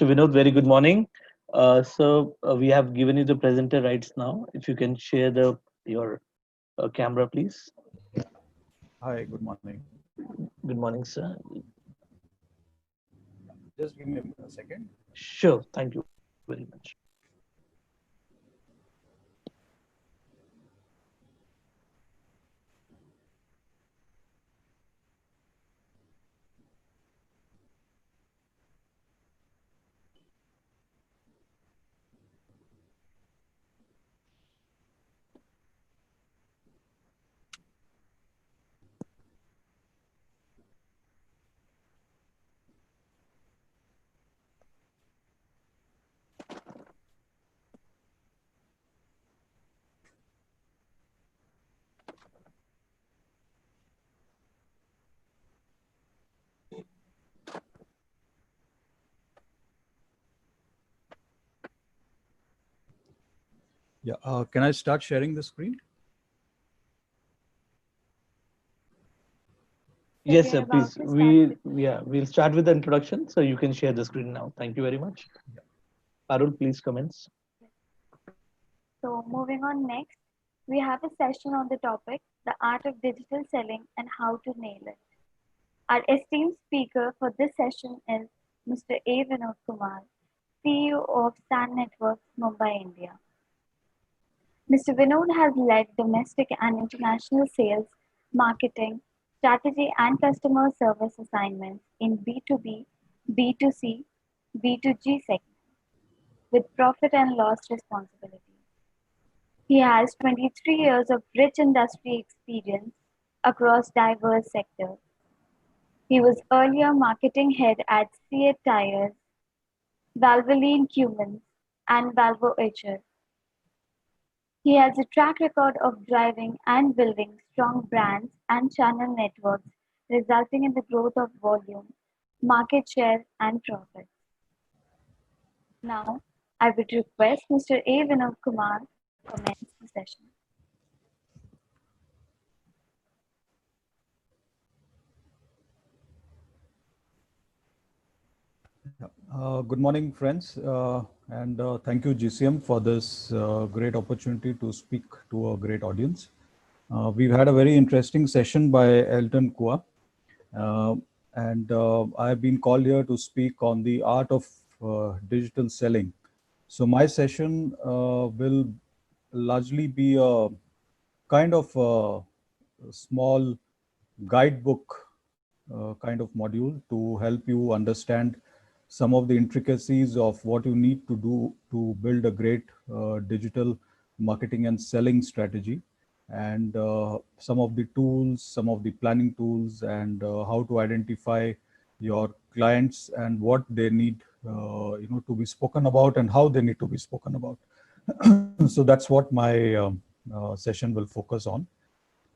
Mr. Vinod. Very good morning. We have given you the presenter rights now. If you can share your camera, please. Hi, good morning. Good morning, sir. Just give me a second. Sure. Thank you very much. Yeah, can I start sharing the screen? Yes, sir. Please. We'll start with the introduction. So you can share the screen now. Thank you very much. Yeah. Parul, please commence. So moving on next, we have a session on the topic, the art of digital selling and how to nail it. Our esteemed speaker for this session is Mr. A. Vinod Kumar, CEO of Sun Networks, Mumbai, India. Mr. Vinod has led domestic and international sales, marketing, strategy and customer service assignments in B2B, B2C, B2G segments with profit and loss responsibility. He has 23 years of rich industry experience across diverse sectors. He was earlier marketing head at Seat Tires, Valvoline Cummins, and Valvo HR. He has a track record of driving and building strong brands and channel networks, resulting in the growth of volume, market share, and profits. Now, I would request Mr. A. Vinod Kumar to commence the session. Good morning, friends, and thank you, GCM, for this great opportunity to speak to a great audience. We've had a very interesting session by Elton Kua, uh, and I've been called here to speak on the art of digital selling. So my session will largely be a kind of a small guidebook kind of module to help you understand some of the intricacies of what you need to do to build a great digital marketing and selling strategy, and some of the tools, some of the planning tools, and how to identify your clients and what they need to be spoken about and how they need to be spoken about. So that's what my session will focus on.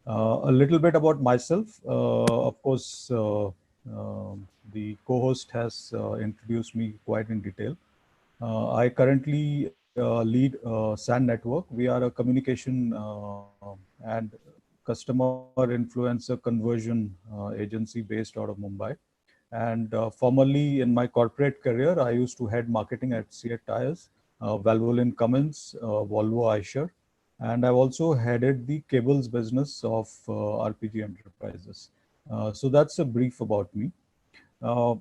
A little bit about myself. Of course, the co-host has introduced me quite in detail. I currently lead SAN Network. We are a communication and customer influencer conversion agency based out of Mumbai. And formerly in my corporate career, I used to head marketing at Seat Tires, Valvoline Cummins, Volvo Eicher, and I've also headed the cables business of RPG Enterprises. So that's a brief about me. Uh,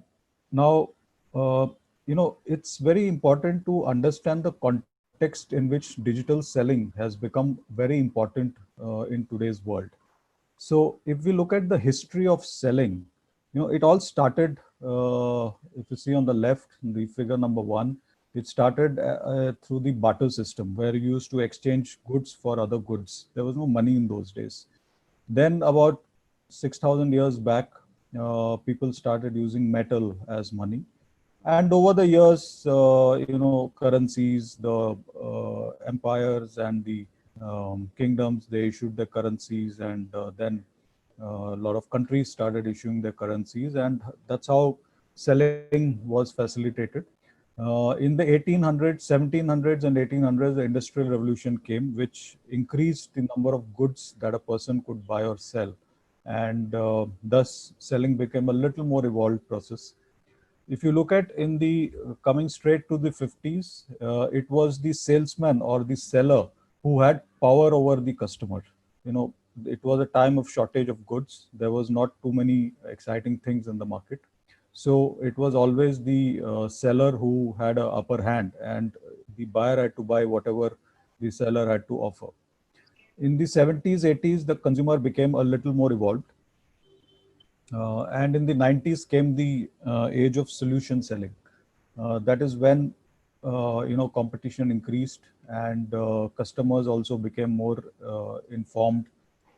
Now, uh, it's very important to understand the context in which digital selling has become very important in today's world. So if we look at the history of selling, it all started, if you see on the left, the figure number one, it started through the barter system where you used to exchange goods for other goods. There was no money in those days. Then about 6,000 years back, people started using metal as money. And over the years, currencies, the empires and the kingdoms, they issued their currencies, and then a lot of countries started issuing their currencies, and that's how selling was facilitated. In the 1800s, 1700s, and 1800s, the Industrial Revolution came, which increased the number of goods that a person could buy or sell, and thus selling became a little more evolved process. If you look at in the coming straight to the 50s, it was the salesman or the seller who had power over the customer. It was a time of shortage of goods. There was not too many exciting things in the market. So it was always the seller who had an upper hand, and the buyer had to buy whatever the seller had to offer. In the 70s, 80s, the consumer became a little more evolved. And in the 90s came the age of solution selling. That is when competition increased, and customers also became more informed.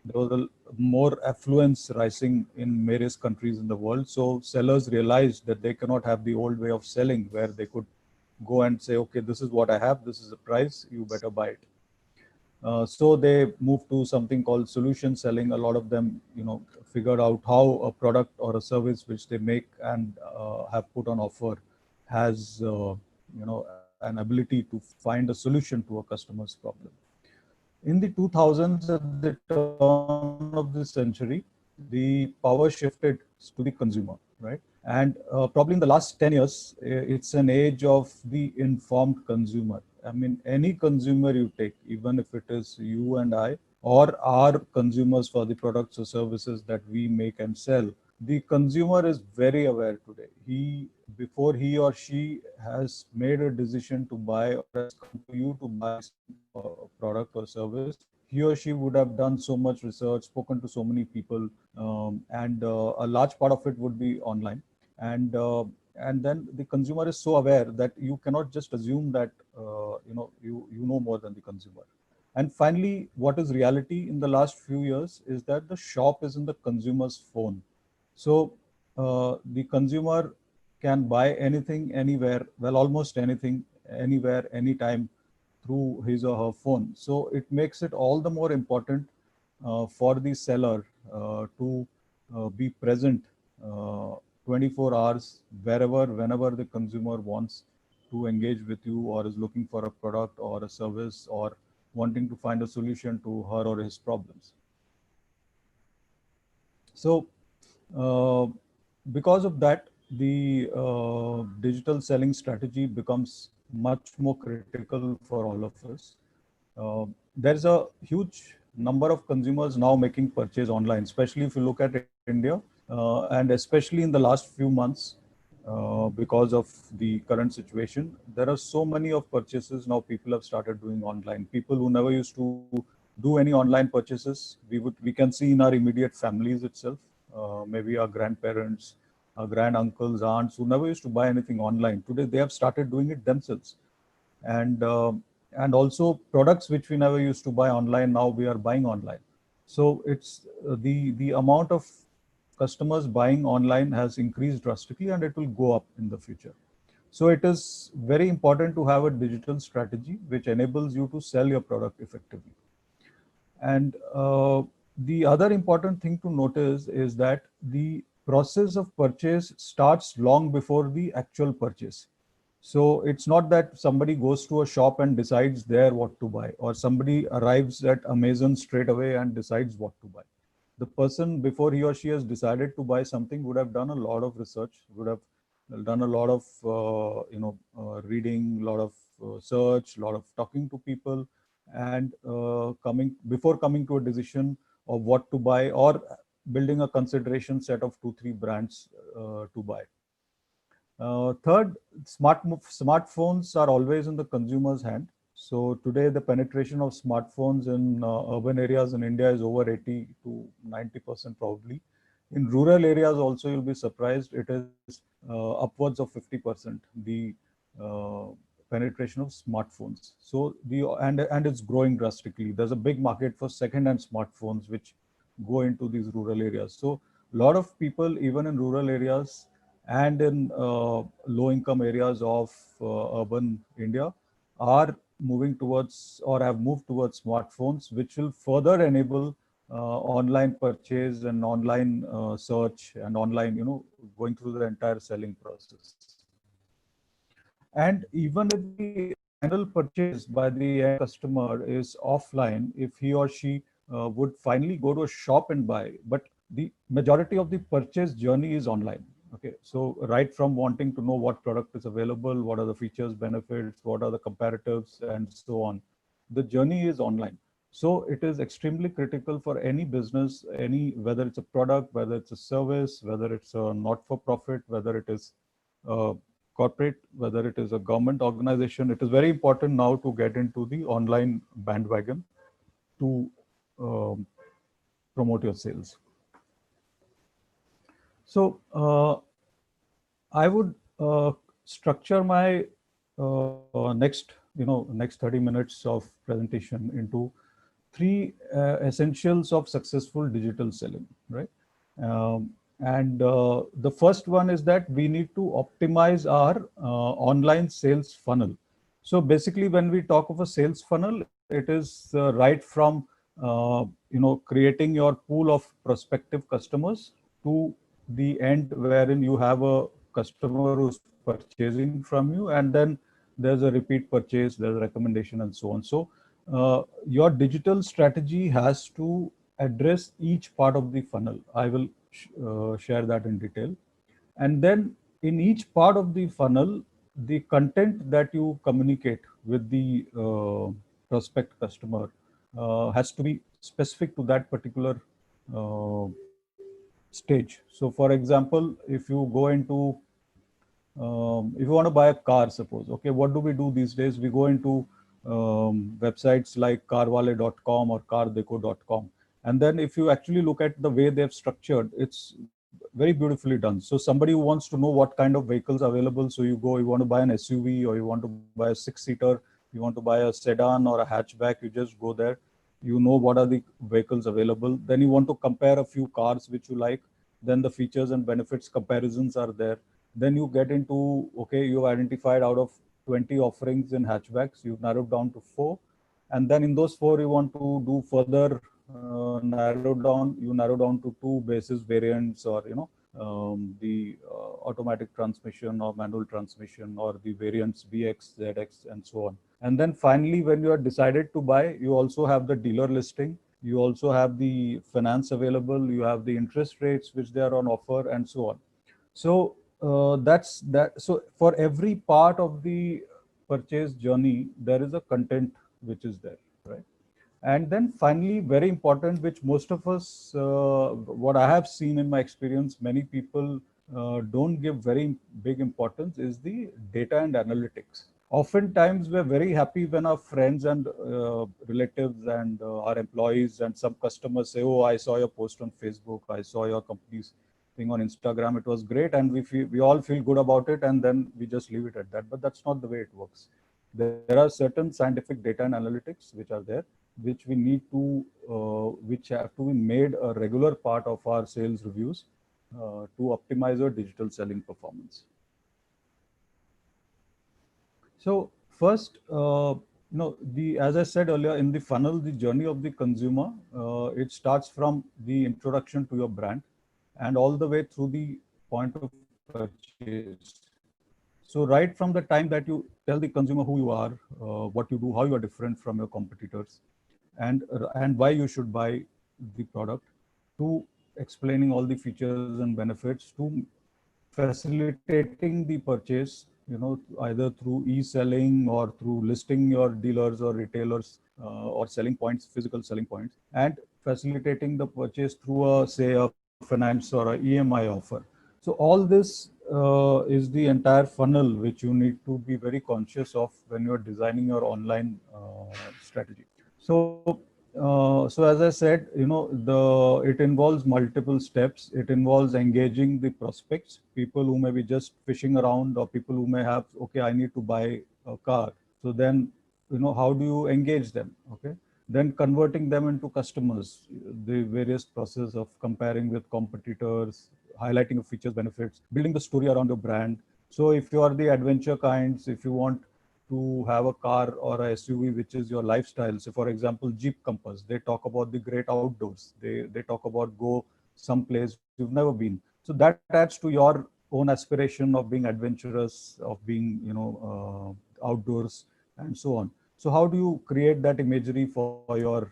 There was a more affluence rising in various countries in the world. So sellers realized that they cannot have the old way of selling, where they could go and say, okay, this is what I have, this is the price, you better buy it. So they moved to something called solution selling. A lot of them, figured out how a product or a service which they make and have put on offer has, an ability to find a solution to a customer's problem. In the 2000s, at the turn of the century, the power shifted to the consumer, right? And probably in the last 10 years, it's an age of the informed consumer. I mean, any consumer you take, even if it is you and I, or our consumers for the products or services that we make and sell, the consumer is very aware today. Before he or she has made a decision to buy or has come to you to buy product or service, he or she would have done so much research, spoken to so many people, and a large part of it would be online. And then the consumer is so aware that you cannot just assume that you know more than the consumer. And finally, what is reality in the last few years is that the shop is in the consumer's phone. So the consumer can buy anything, anywhere, well, almost anything, anywhere, anytime through his or her phone. So it makes it all the more important for the seller to be present 24 hours, wherever, whenever the consumer wants to engage with you or is looking for a product or a service or wanting to find a solution to her or his problems. So because of that, the digital selling strategy becomes much more critical for all of us. There's a huge number of consumers now making purchase online, especially if you look at India, and especially in the last few months, because of the current situation. There are so many of purchases now people have started doing online. People who never used to do any online purchases, we can see in our immediate families itself, maybe our grandparents, our grand uncles, aunts who never used to buy anything online. Today they have started doing it themselves. And also products which we never used to buy online, now we are buying online. So it's the amount of customers buying online has increased drastically, and it will go up in the future. So it is very important to have a digital strategy which enables you to sell your product effectively. And the other important thing to notice is that the process of purchase starts long before the actual purchase. So it's not that somebody goes to a shop and decides there what to buy, or somebody arrives at Amazon straight away and decides what to buy. The person, before he or she has decided to buy something, would have done a lot of research, would have done a lot of reading, a lot of search, a lot of talking to people, and before coming to a decision of what to buy, or building a consideration set of 2-3 brands to buy. Third, smartphones are always in the consumer's hand. So today the penetration of smartphones in urban areas in India is over 80 to 90% probably. In rural areas also, you'll be surprised, it is upwards of 50%, the penetration of smartphones. So and it's growing drastically. There's a big market for second-hand smartphones which go into these rural areas. So a lot of people, even in rural areas and in low-income areas of urban India, are moving towards or have moved towards smartphones, which will further enable online purchase and online search and online, going through the entire selling process. And even if the final purchase by the end customer is offline, if he or she would finally go to a shop and buy, but the majority of the purchase journey is online. Okay, so right from wanting to know what product is available, what are the features, benefits, what are the comparatives, and so on, the journey is online. So it is extremely critical for any business, whether it's a product, whether it's a service, whether it's a not-for-profit, whether it is corporate, whether it is a government organization. It is very important now to get into the online bandwagon to um, promote your sales. So I would structure my next 30 minutes of presentation into three essentials of successful digital selling, right? And the first one is that we need to optimize our online sales funnel. So basically, when we talk of a sales funnel, it is right from creating your pool of prospective customers to the end wherein you have a customer who's purchasing from you, and then there's a repeat purchase, there's a recommendation, and so on. So your digital strategy has to address each part of the funnel. I will share that in detail. And then in each part of the funnel, the content that you communicate with the prospect customer has to be specific to that particular uh, stage. So for example, if you go into if you want to buy a car, suppose, okay, what do we do these days? We go into websites like carwale.com or cardeco.com. And then if you actually look at the way they've structured, it's very beautifully done. So somebody who wants to know what kind of vehicles are available, so you go, you want to buy an SUV, or you want to buy a 6-seater, you want to buy a sedan or a hatchback, you just go there, you know what are the vehicles available. Then you want to compare a few cars which you like, then the features and benefits comparisons are there. Then you get into, okay, you've identified out of 20 offerings in hatchbacks, you've narrowed down to 4. And then in those 4, you want to do further you narrow down to 2 basis variants, or, the automatic transmission or manual transmission, or the variants BX, ZX, and so on. And then finally, when you are decided to buy, you also have the dealer listing. You also have the finance available. You have the interest rates which they are on offer, and so on. So that's that. So for every part of the purchase journey, there is a content which is there, right? And then finally, very important, which most of us, what I have seen in my experience, many people don't give very big importance, is the data and analytics. Oftentimes, we're very happy when our friends and relatives and our employees and some customers say, "Oh, I saw your post on Facebook. I saw your company's thing on Instagram. It was great," and we all feel good about it, and then we just leave it at that. But that's not the way it works. There are certain scientific data and analytics which are there, which we need to, which have to be made a regular part of our sales reviews to optimize our digital selling performance. So first, as I said earlier, in the funnel, the journey of the consumer, it starts from the introduction to your brand and all the way through the point of purchase. So right from the time that you tell the consumer who you are, what you do, how you are different from your competitors, and why you should buy the product, to explaining all the features and benefits, to facilitating the purchase, either through e-selling or through listing your dealers or retailers or selling points, physical selling points, and facilitating the purchase through say a finance or a EMI offer. So all this is the entire funnel which you need to be very conscious of when you're designing your online strategy. So as I said, it involves multiple steps. It involves engaging the prospects, people who may be just fishing around, or people who may have, okay, I need to buy a car. So then, how do you engage them? Okay. Then converting them into customers, the various process of comparing with competitors, highlighting of features, benefits, building the story around your brand. So if you are the adventure kinds, if you want to have a car or a SUV which is your lifestyle. So for example, Jeep Compass, they talk about the great outdoors. They talk about go someplace you've never been. So that adds to your own aspiration of being adventurous, of being, outdoors, and so on. So how do you create that imagery for your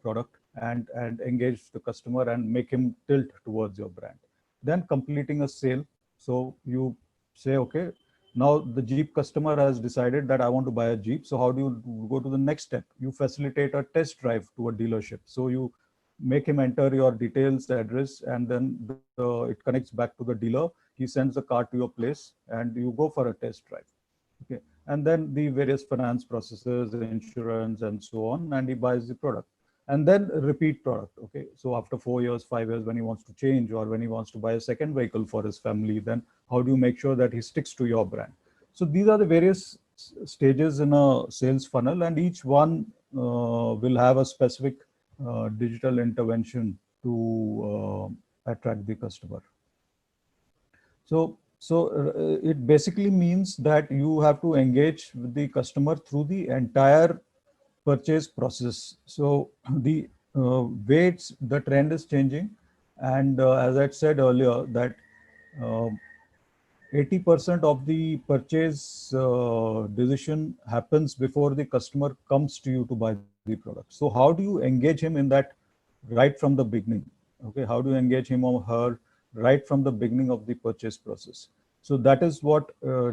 product and engage the customer and make him tilt towards your brand? Then completing a sale. So you say, okay, now the Jeep customer has decided that I want to buy a Jeep. So how do you go to the next step? You facilitate a test drive to a dealership. So you make him enter your details, address, and then it connects back to the dealer. He sends the car to your place and you go for a test drive. Okay. And then the various finance processes, insurance, and so on, and he buys the product. And then repeat product. Okay. So after 4 years, 5 years, when he wants to change or when he wants to buy a second vehicle for his family, then how do you make sure that he sticks to your brand? So these are the various stages in a sales funnel, and each one will have a specific digital intervention to attract the customer. So it basically means that you have to engage with the customer through the entire purchase process. So the the trend is changing, and as I said earlier, that 80% of the purchase decision happens before the customer comes to you to buy the product. So how do you engage him in that right from the beginning? Okay, how do you engage him or her right from the beginning of the purchase process? So that is what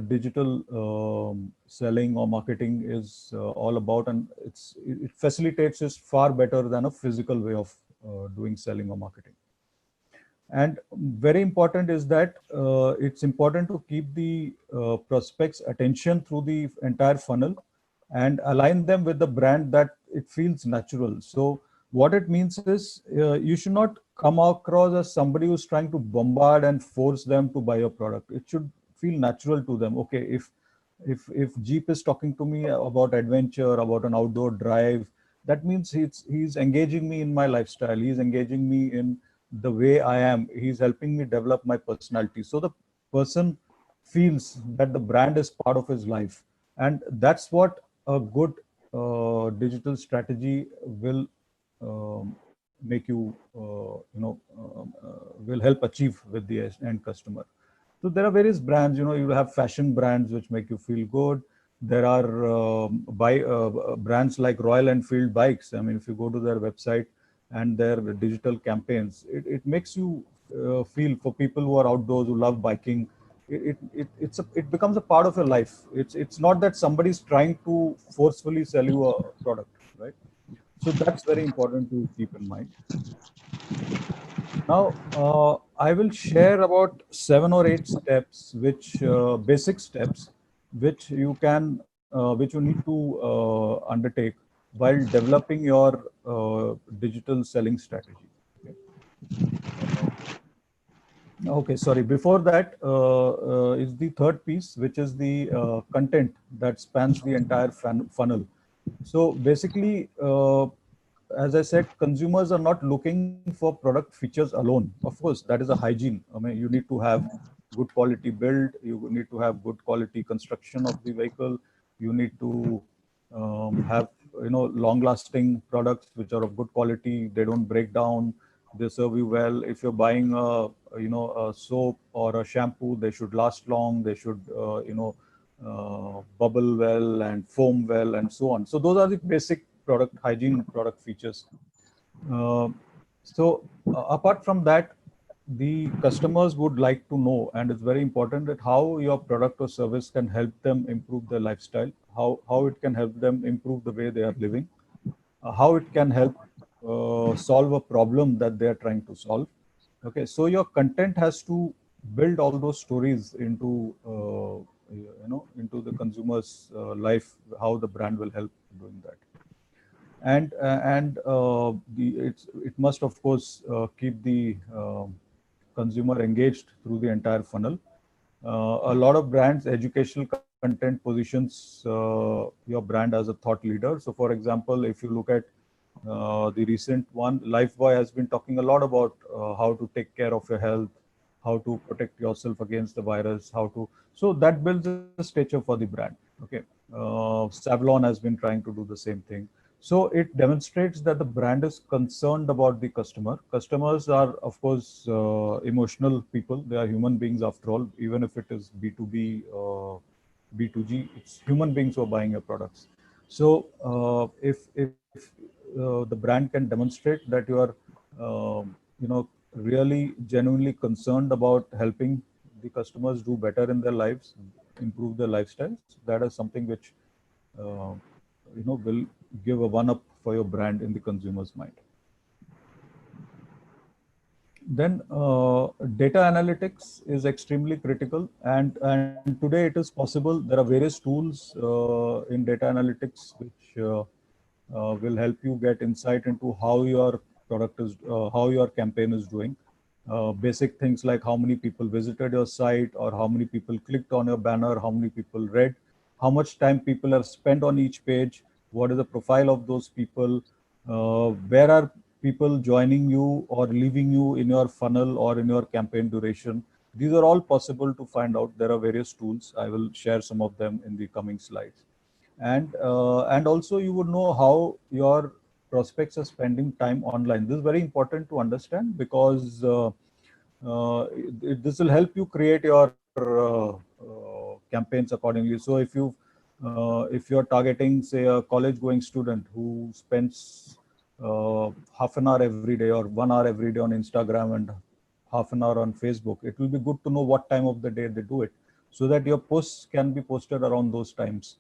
digital selling or marketing is all about, and it facilitates it far better than a physical way of doing selling or marketing. And very important is that it's important to keep the prospects' attention through the entire funnel and align them with the brand that it feels natural. So what it means is you should not come across as somebody who's trying to bombard and force them to buy your product. It should feel natural to them. Okay, if Jeep is talking to me about adventure, about an outdoor drive, that means he's engaging me in my lifestyle. He's engaging me in the way I am. He's helping me develop my personality. So the person feels that the brand is part of his life, and that's what a good digital strategy will make you, will help achieve with the end customer. So there are various brands. You have fashion brands which make you feel good. There are brands like Royal Enfield bikes. I mean, if you go to their website and their digital campaigns, it makes you feel, for people who are outdoors, who love biking, it becomes a part of your life. It's not that somebody's trying to forcefully sell you a product, right? So that's very important to keep in mind. Now, I will share about 7 or 8 steps, which basic steps, which you need to undertake while developing your digital selling strategy. Okay, sorry. Before that is the third piece, which is the content that spans the entire funnel. So basically, as I said, consumers are not looking for product features alone. Of course, that is a hygiene. I mean, you need to have good quality build. You need to have good quality construction of the vehicle. You need to have long-lasting products which are of good quality. They don't break down. They serve you well. If you're buying a soap or a shampoo, they should last long. They should bubble well and foam well and so on. So those are the basic product hygiene, product features. Apart from that, the customers would like to know, and it's very important, that how your product or service can help them improve their lifestyle, how it can help them improve the way they are living, how it can help solve a problem that they are trying to solve. Okay, so your content has to build all those stories into into the consumer's life, how the brand will help doing that. It must, of course, keep the consumer engaged through the entire funnel. A lot of brands, educational content positions your brand as a thought leader. So for example, if you look at the recent one, Lifebuoy has been talking a lot about how to take care of your health, how to protect yourself against the virus, so that builds a stature for the brand. Okay, Savlon has been trying to do the same thing. So it demonstrates that the brand is concerned about the customer. Customers are, of course, emotional people. They are human beings after all, even if it is B2B, B2G, it's human beings who are buying your products. So if the brand can demonstrate that you are, really genuinely concerned about helping the customers do better in their lives, improve their lifestyles, that is something which will give a one up for your brand in the consumer's mind. Then data analytics is extremely critical, and today it is possible. There are various tools in data analytics which will help you get insight into how your product is, how your campaign is doing. Basic things like how many people visited your site, or how many people clicked on your banner, how many people read, how much time people have spent on each page, what is the profile of those people, where are people joining you or leaving you in your funnel or in your campaign duration. These are all possible to find out. There are various tools. I will share some of them in the coming slides. And also you would know how your prospects are spending time online. This is very important to understand, because this will help you create your campaigns accordingly. So if you're targeting, say, a college going student who spends half an hour every day or 1 hour every day on Instagram and half an hour on Facebook, it will be good to know what time of the day they do it, so that your posts can be posted around those times.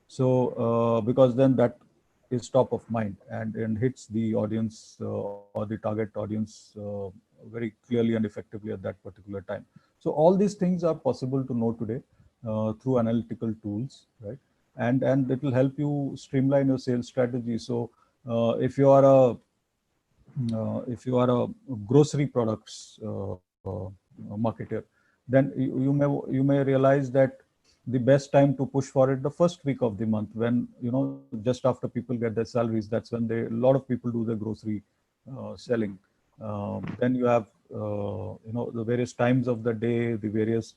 So because then that is top of mind and hits the audience or the target audience very clearly and effectively at that particular time. So all these things are possible to know today through analytical tools, right? And it will help you streamline your sales strategy. So if you are a grocery products marketer, then you may realize that the best time to push for it the first week of the month, when just after people get their salaries. That's when a lot of people do their grocery selling. Then you have the various times of the day, the various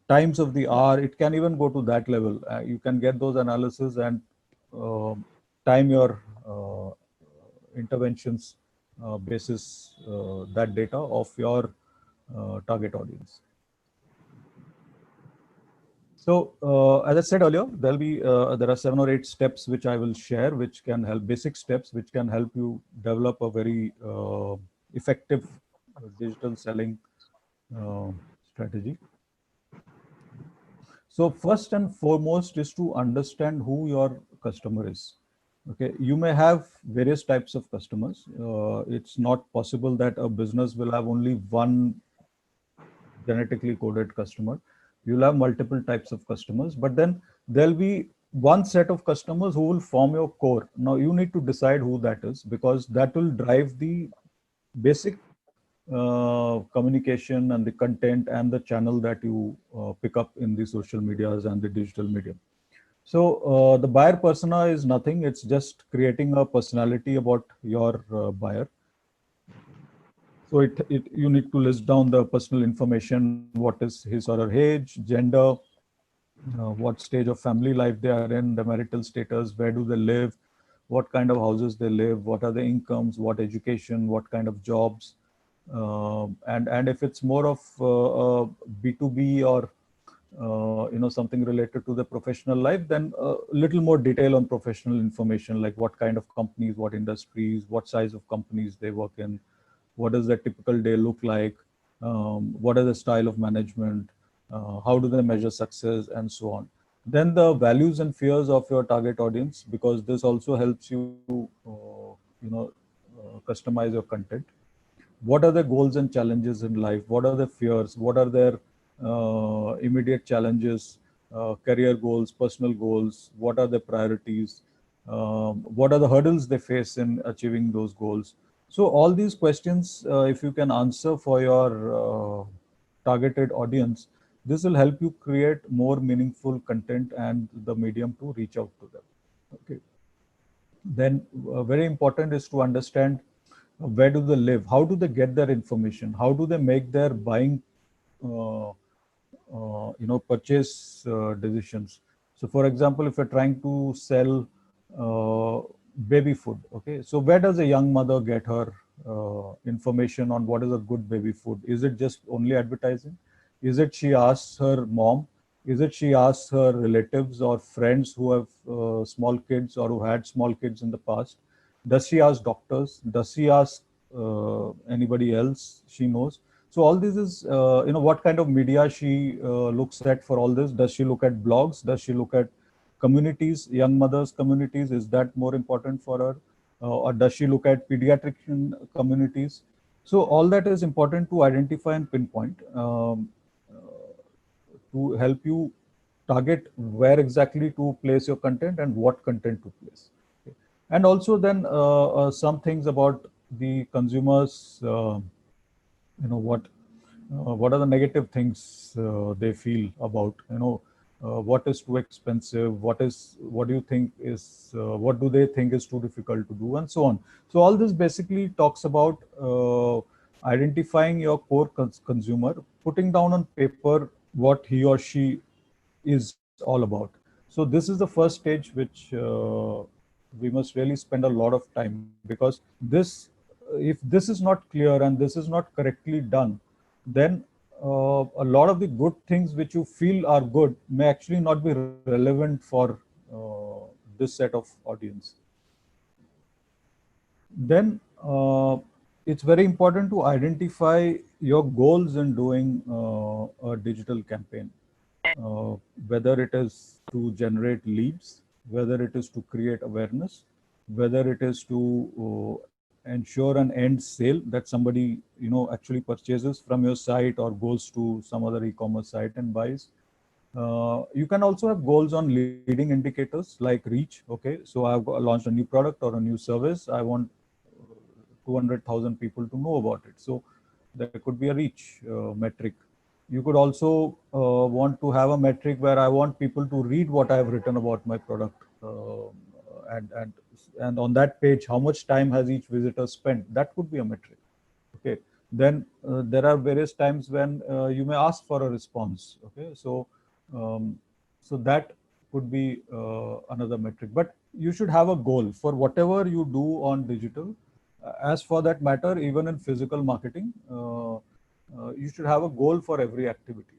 times of the hour. It can even go to that level. You can get those analysis and time your interventions basis that data of your target audience. So as I said earlier, there are 7 or 8 steps which I will share, which can help, basic steps which can help you develop a very effective digital selling strategy. So first and foremost is to understand who your customer is. Okay, you may have various types of customers. It's not possible that a business will have only one genetically coded customer. You'll have multiple types of customers, but then there'll be one set of customers who will form your core. Now you need to decide who that is, because that will drive the basic communication and the content and the channel that you pick up in the social medias and the digital medium. So the buyer persona is nothing. It's just creating a personality about your buyer. So you need to list down the personal information. What is his or her age, gender, what stage of family life they are in, the marital status, where do they live, what kind of houses they live, what are the incomes, what education, what kind of jobs. And if it's more of B2B or something related to the professional life, then a little more detail on professional information, like what kind of companies, what industries, what size of companies they work in, what does their typical day look like, what is the style of management, how do they measure success, and so on. Then the values and fears of your target audience, because this also helps you customize your content. What are their goals and challenges in life? What are their fears? What are their immediate challenges, career goals, personal goals? What are their priorities? What are the hurdles they face in achieving those goals? So all these questions, if you can answer for your targeted audience, this will help you create more meaningful content and the medium to reach out to them. Okay. Then very important is to understand where do they live, how do they get their information, how do they make their buying purchase decisions. So for example, if you're trying to sell baby food, okay, so where does a young mother get her information on what is a good baby food? Is it just only advertising? Is it she asks her mom? Is it she asks her relatives or friends who have small kids or who had small kids in the past? Does she ask doctors? Does she ask anybody else she knows? So all this is, what kind of media she looks at for all this. Does she look at blogs? Does she look at communities, young mothers communities? Is that more important for her? Or does she look at pediatrician communities? So all that is important to identify and pinpoint to help you target where exactly to place your content and what content to place. Okay. And also then some things about the consumers, what are the negative things they feel about, what is too expensive, what do you think is, what do they think is too difficult to do, and so on. So all this basically talks about identifying your core consumer, putting down on paper what he or she is all about. So this is the first stage which we must really spend a lot of time, because this, if this is not clear and this is not correctly done, then a lot of the good things which you feel are good may actually not be relevant for this set of audience. Then it's very important to identify your goals in doing a digital campaign, whether it is to generate leads, whether it is to create awareness, whether it is to ensure an end sale, that somebody actually purchases from your site or goes to some other e-commerce site and buys. You can also have goals on leading indicators like reach. Okay, so I've launched a new product or a new service. I want 200,000 people to know about it. So there could be a reach metric. You could also want to have a metric where I want people to read what I have written about my product, and and and on that page, how much time has each visitor spent? That could be a metric. Okay. Then there are various times when you may ask for a response. Okay, um, so that could be another metric. But you should have a goal for whatever you do on digital. As for that matter, even in physical marketing, you should have a goal for every activity,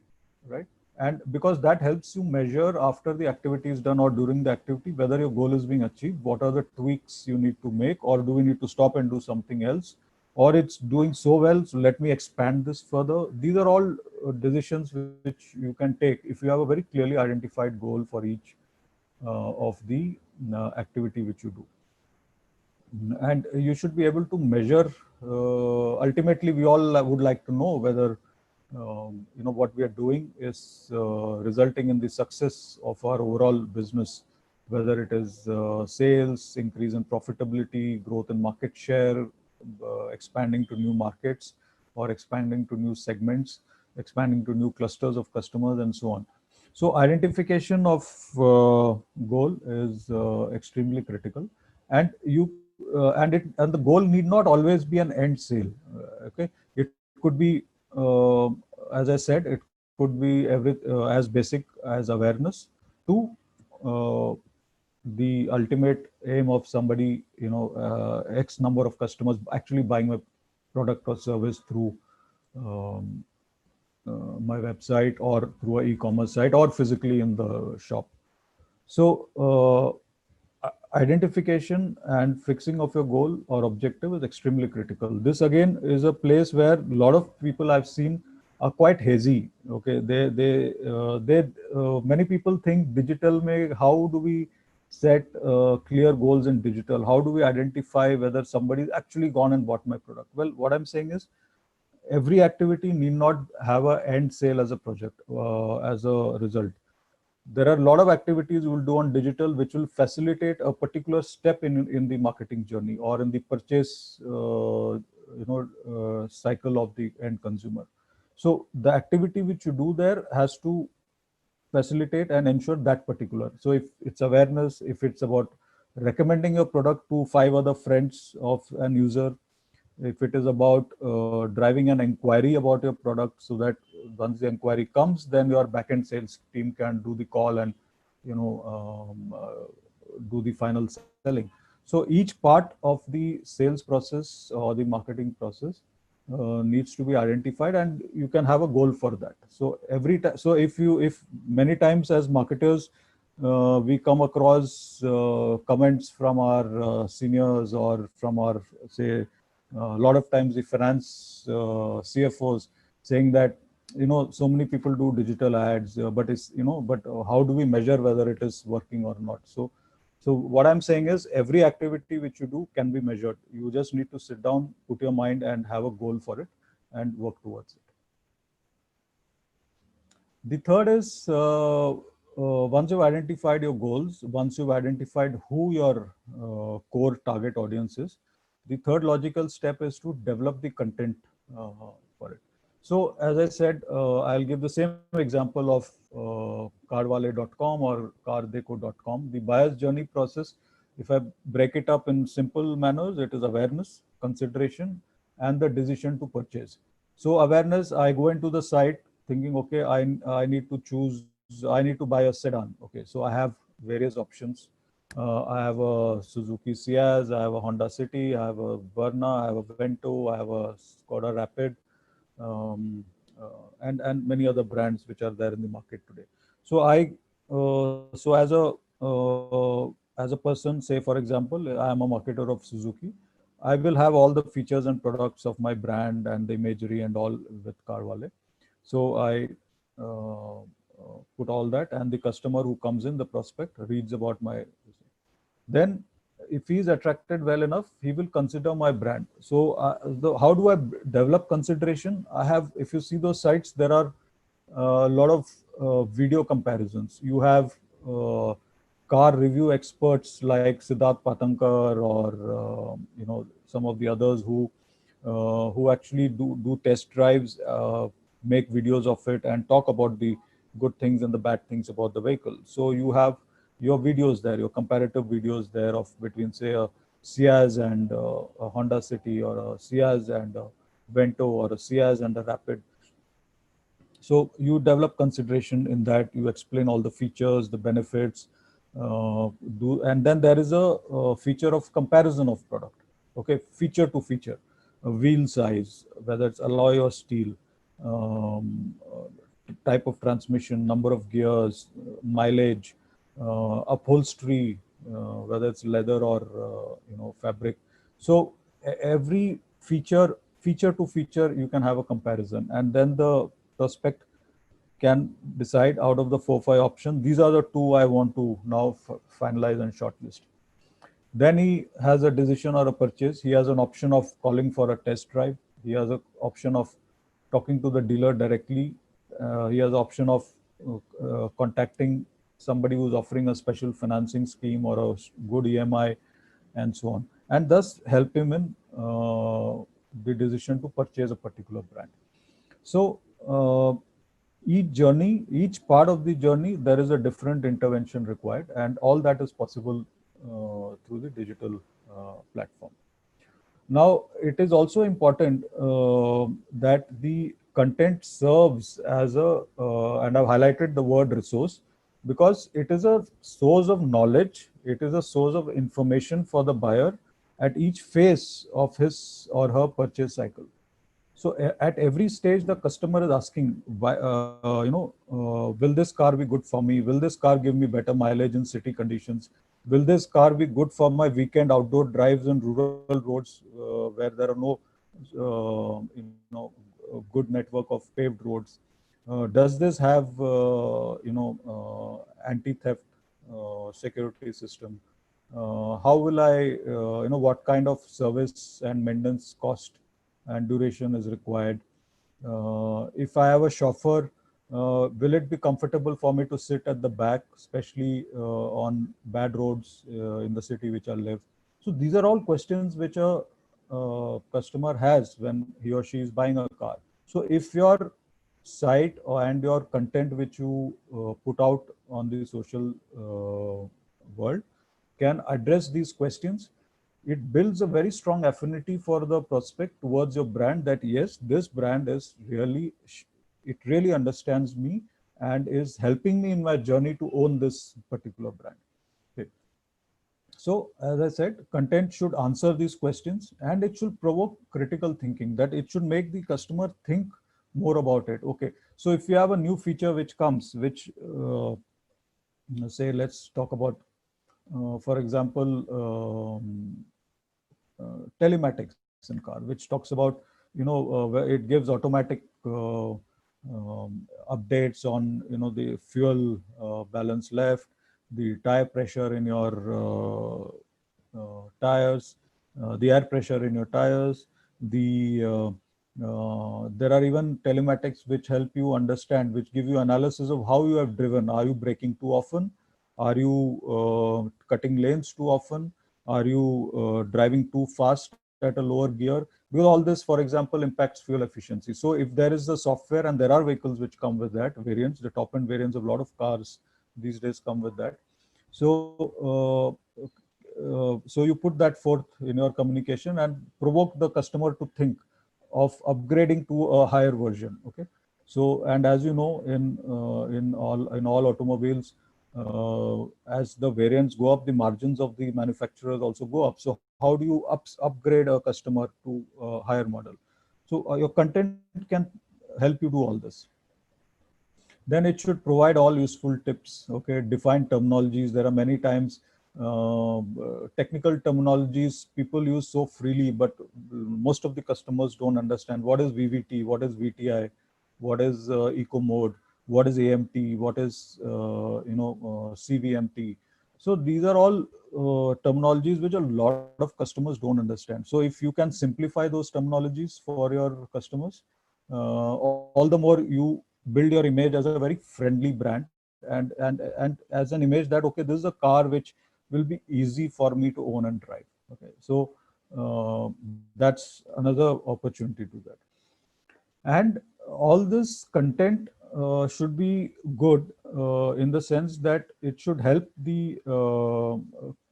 right? And because that helps you measure after the activity is done or during the activity whether your goal is being achieved, what are the tweaks you need to make, or do we need to stop and do something else, or it's doing so well, so let me expand this further. These are all decisions which you can take if you have a very clearly identified goal for each of the activity which you do. And you should be able to measure. Ultimately, we all would like to know whether what we are doing is resulting in the success of our overall business, whether it is sales, increase in profitability, growth in market share, expanding to new markets, or expanding to new segments, expanding to new clusters of customers, and so on. So identification of goal is extremely critical, and and the goal need not always be an end sale. Okay, it could be, as I said, it could be as basic as awareness to the ultimate aim of somebody, X number of customers actually buying a product or service through um, my website or through an e-commerce site or physically in the shop. So identification and fixing of your goal or objective is extremely critical. This again is a place where a lot of people I've seen are quite hazy. Okay, many people think digital may, how do we set clear goals in digital? How do we identify whether somebody's actually gone and bought my product? Well, what I'm saying is every activity need not have an end sale as a project, as a result. There are a lot of activities you will do on digital which will facilitate a particular step in the marketing journey or in the purchase cycle of the end consumer. So the activity which you do there has to facilitate and ensure that particular. So if it's awareness, if it's about recommending your product to 5 other friends of an user, if it is about driving an inquiry about your product, so that once the inquiry comes, then your backend sales team can do the call and do the final selling. So each part of the sales process or the marketing process needs to be identified, and you can have a goal for that. So every time, so if many times as marketers we come across comments from our seniors or from our, say, a lot of times the finance CFOs, saying that, so many people do digital ads, but how do we measure whether it is working or not? So what I'm saying is every activity which you do can be measured. You just need to sit down, put your mind and have a goal for it and work towards it. The third is, once you've identified your goals, once you've identified who your core target audience is, the third logical step is to develop the content for it. So as I said, I'll give the same example of carwale.com or cardeco.com. The buyer's journey process, if I break it up in simple manners, it is awareness, consideration, and the decision to purchase. So awareness, I go into the site thinking, okay, I need to choose, I need to buy a sedan. Okay, so I have various options. I have a Suzuki Ciaz, I have a Honda City, I have a Verna, I have a Vento, I have a Skoda Rapid, um, and many other brands which are there in the market today. So so as a person, say for example, I am a marketer of Suzuki. I will have all the features and products of my brand and the imagery and all with Carwale. So I put all that, and the customer who comes in, the prospect, reads about my. Then, if he is attracted well enough, he will consider my brand. So, how do I develop consideration? I have, if you see those sites, there are a lot of video comparisons. You have car review experts like Siddharth Patankar or some of the others who actually do test drives, make videos of it, and talk about the good things and the bad things about the vehicle. So you have your videos there, your comparative videos there of between, say, a Ciaz and a Honda City, or a Ciaz and a Vento, or a Ciaz and a Rapid. So you develop consideration in that. You explain all the features, the benefits, and then there is a feature of comparison of product. Okay, feature to feature, wheel size, whether it's alloy or steel, type of transmission, number of gears, mileage, upholstery, whether it's leather or fabric. So every feature to feature, you can have a comparison, and then the prospect can decide out of the 4-5 options, these are the two I want to now finalize and shortlist. Then he has a decision or a purchase. He has an option of calling for a test drive. He has an option of talking to the dealer directly. He has the option of contacting somebody who's offering a special financing scheme or a good EMI, and so on, and thus help him in the decision to purchase a particular brand. So each part of the journey, there is a different intervention required, and all that is possible through the digital platform. Now, it is also important that the content serves as and I've highlighted the word resource, because it is a source of knowledge, it is a source of information for the buyer at each phase of his or her purchase cycle. So at every stage, the customer is asking, will this car be good for me? Will this car give me better mileage in city conditions? Will this car be good for my weekend outdoor drives on rural roads where there are no, good network of paved roads? Does this have, anti-theft security system? How will I, what kind of service and maintenance cost and duration is required? If I have a chauffeur, will it be comfortable for me to sit at the back, especially on bad roads in the city which I live? So these are all questions which a customer has when he or she is buying a car. So if your site and your content which you put out on the social world can address these questions, it builds a very strong affinity for the prospect towards your brand, that yes, this brand is really, it really understands me and is helping me in my journey to own this particular brand. Okay. So as I said, content should answer these questions, and it should provoke critical thinking, that it should make the customer think more about it. Okay, so if you have a new feature which comes, which say, let's talk about for example, telematics in car, which talks about where it gives automatic updates on, the fuel balance left, the tire pressure in your tires, the air pressure in your tires, there are even telematics which help you understand, which give you analysis of how you have driven. Are you braking too often? Are you cutting lanes too often? Are you driving too fast at a lower gear? Because all this, for example, impacts fuel efficiency. So if there is the software, and there are vehicles which come with that variants, the top end variants of a lot of cars these days come with that. So you put that forth in your communication and provoke the customer to think of upgrading to a higher version. Okay. So, and as you know, in all automobiles, as the variants go up, the margins of the manufacturers also go up. So how do you upgrade a customer to a higher model? So your content can help you do all this. Then it should provide all useful tips. Okay, define terminologies. There are many times technical terminologies people use so freely, but most of the customers don't understand what is VVT, what is VTI, what is eco mode, what is AMT, what is CVMT. So these are all terminologies which a lot of customers don't understand. So if you can simplify those terminologies for your customers, all the more you build your image as a very friendly brand, and as an image that, okay, this is a car which will be easy for me to own and drive. Okay, so that's another opportunity to that. And all this content should be good in the sense that it should help the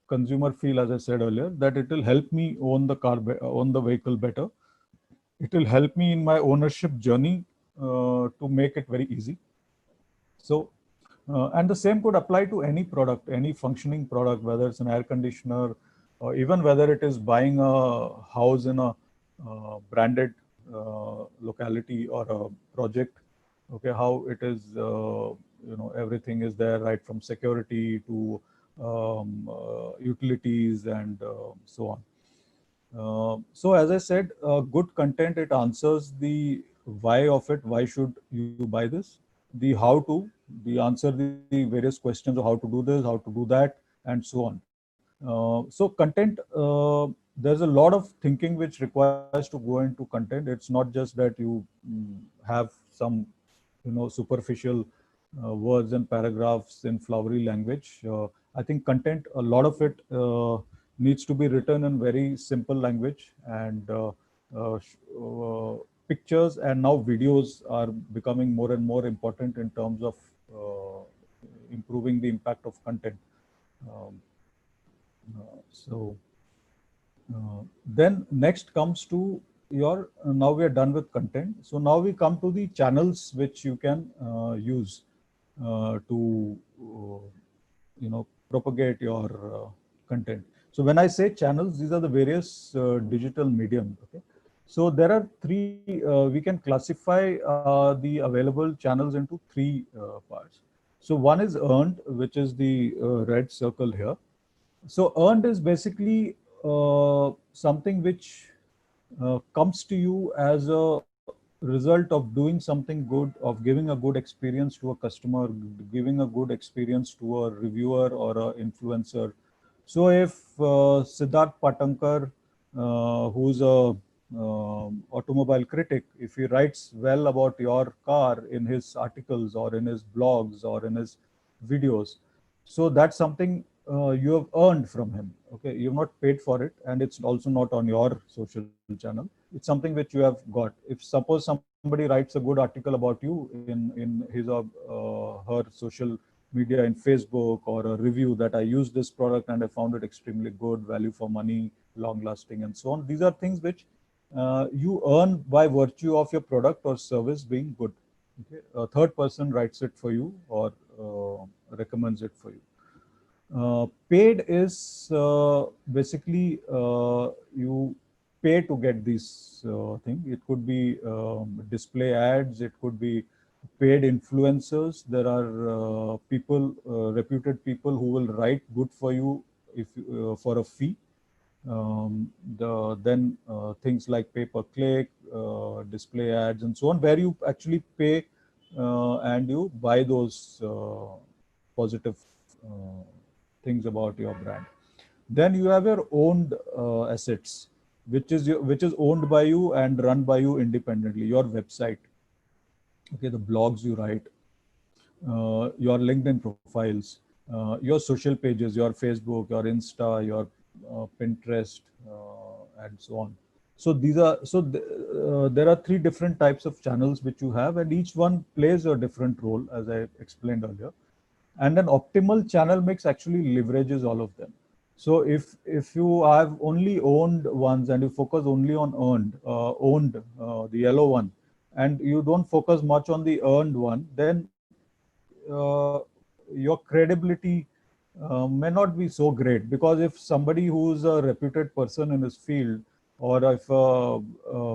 consumer feel, as I said earlier, that it will help me own the car, own the vehicle better. It will help me in my ownership journey to make it very easy. So, and the same could apply to any product, any functioning product, whether it's an air conditioner, or even whether it is buying a house in a branded locality or a project. Okay, how it is, everything is there, right from security to utilities and so on. So as I said, good content, it answers the why of it. Why should you buy this? The how to, the answer the various questions of how to do this, how to do that, and so on. So content, there's a lot of thinking which requires to go into content. It's not just that you have some, superficial words and paragraphs in flowery language. I think content, a lot of it needs to be written in very simple language, and pictures and now videos are becoming more and more important in terms of improving the impact of content. Um, then next comes to your, now we are done with content. So now we come to the channels which you can use to, propagate your content. So when I say channels, these are the various digital medium. Okay. So there are three, we can classify the available channels into three parts. So one is earned, which is the red circle here. So earned is basically something which comes to you as a result of doing something good, of giving a good experience to a customer, giving a good experience to a reviewer or a influencer. So if Siddharth Patankar, who's a automobile critic, if he writes well about your car in his articles or in his blogs or in his videos, so that's something you have earned from him. Okay, you've not paid for it, and it's also not on your social channel. It's something which you have got. If suppose somebody writes a good article about you in his or her social media, in Facebook, or a review that I used this product and I found it extremely good, value for money, long lasting, and so on. These are things which you earn by virtue of your product or service being good. Okay? A third person writes it for you or recommends it for you. Paid is basically you pay to get this thing. It could be display ads, it could be paid influencers. There are people, reputed people who will write good for you if for a fee. Then things like pay-per-click, display ads, and so on, where you actually pay and you buy those positive uh, things about your brand. Then you have your owned assets, which is owned by you and run by you independently. Your website, okay, the blogs you write, your LinkedIn profiles, your social pages, your Facebook, your Insta, your Pinterest, and so on. So these are there are three different types of channels which you have, and each one plays a different role, as I explained earlier. And an optimal channel mix actually leverages all of them. So if you have only owned ones and you focus only on owned, the yellow one, and you don't focus much on the earned one, then uh, your credibility may not be so great, because if somebody who's a reputed person in his field, or if a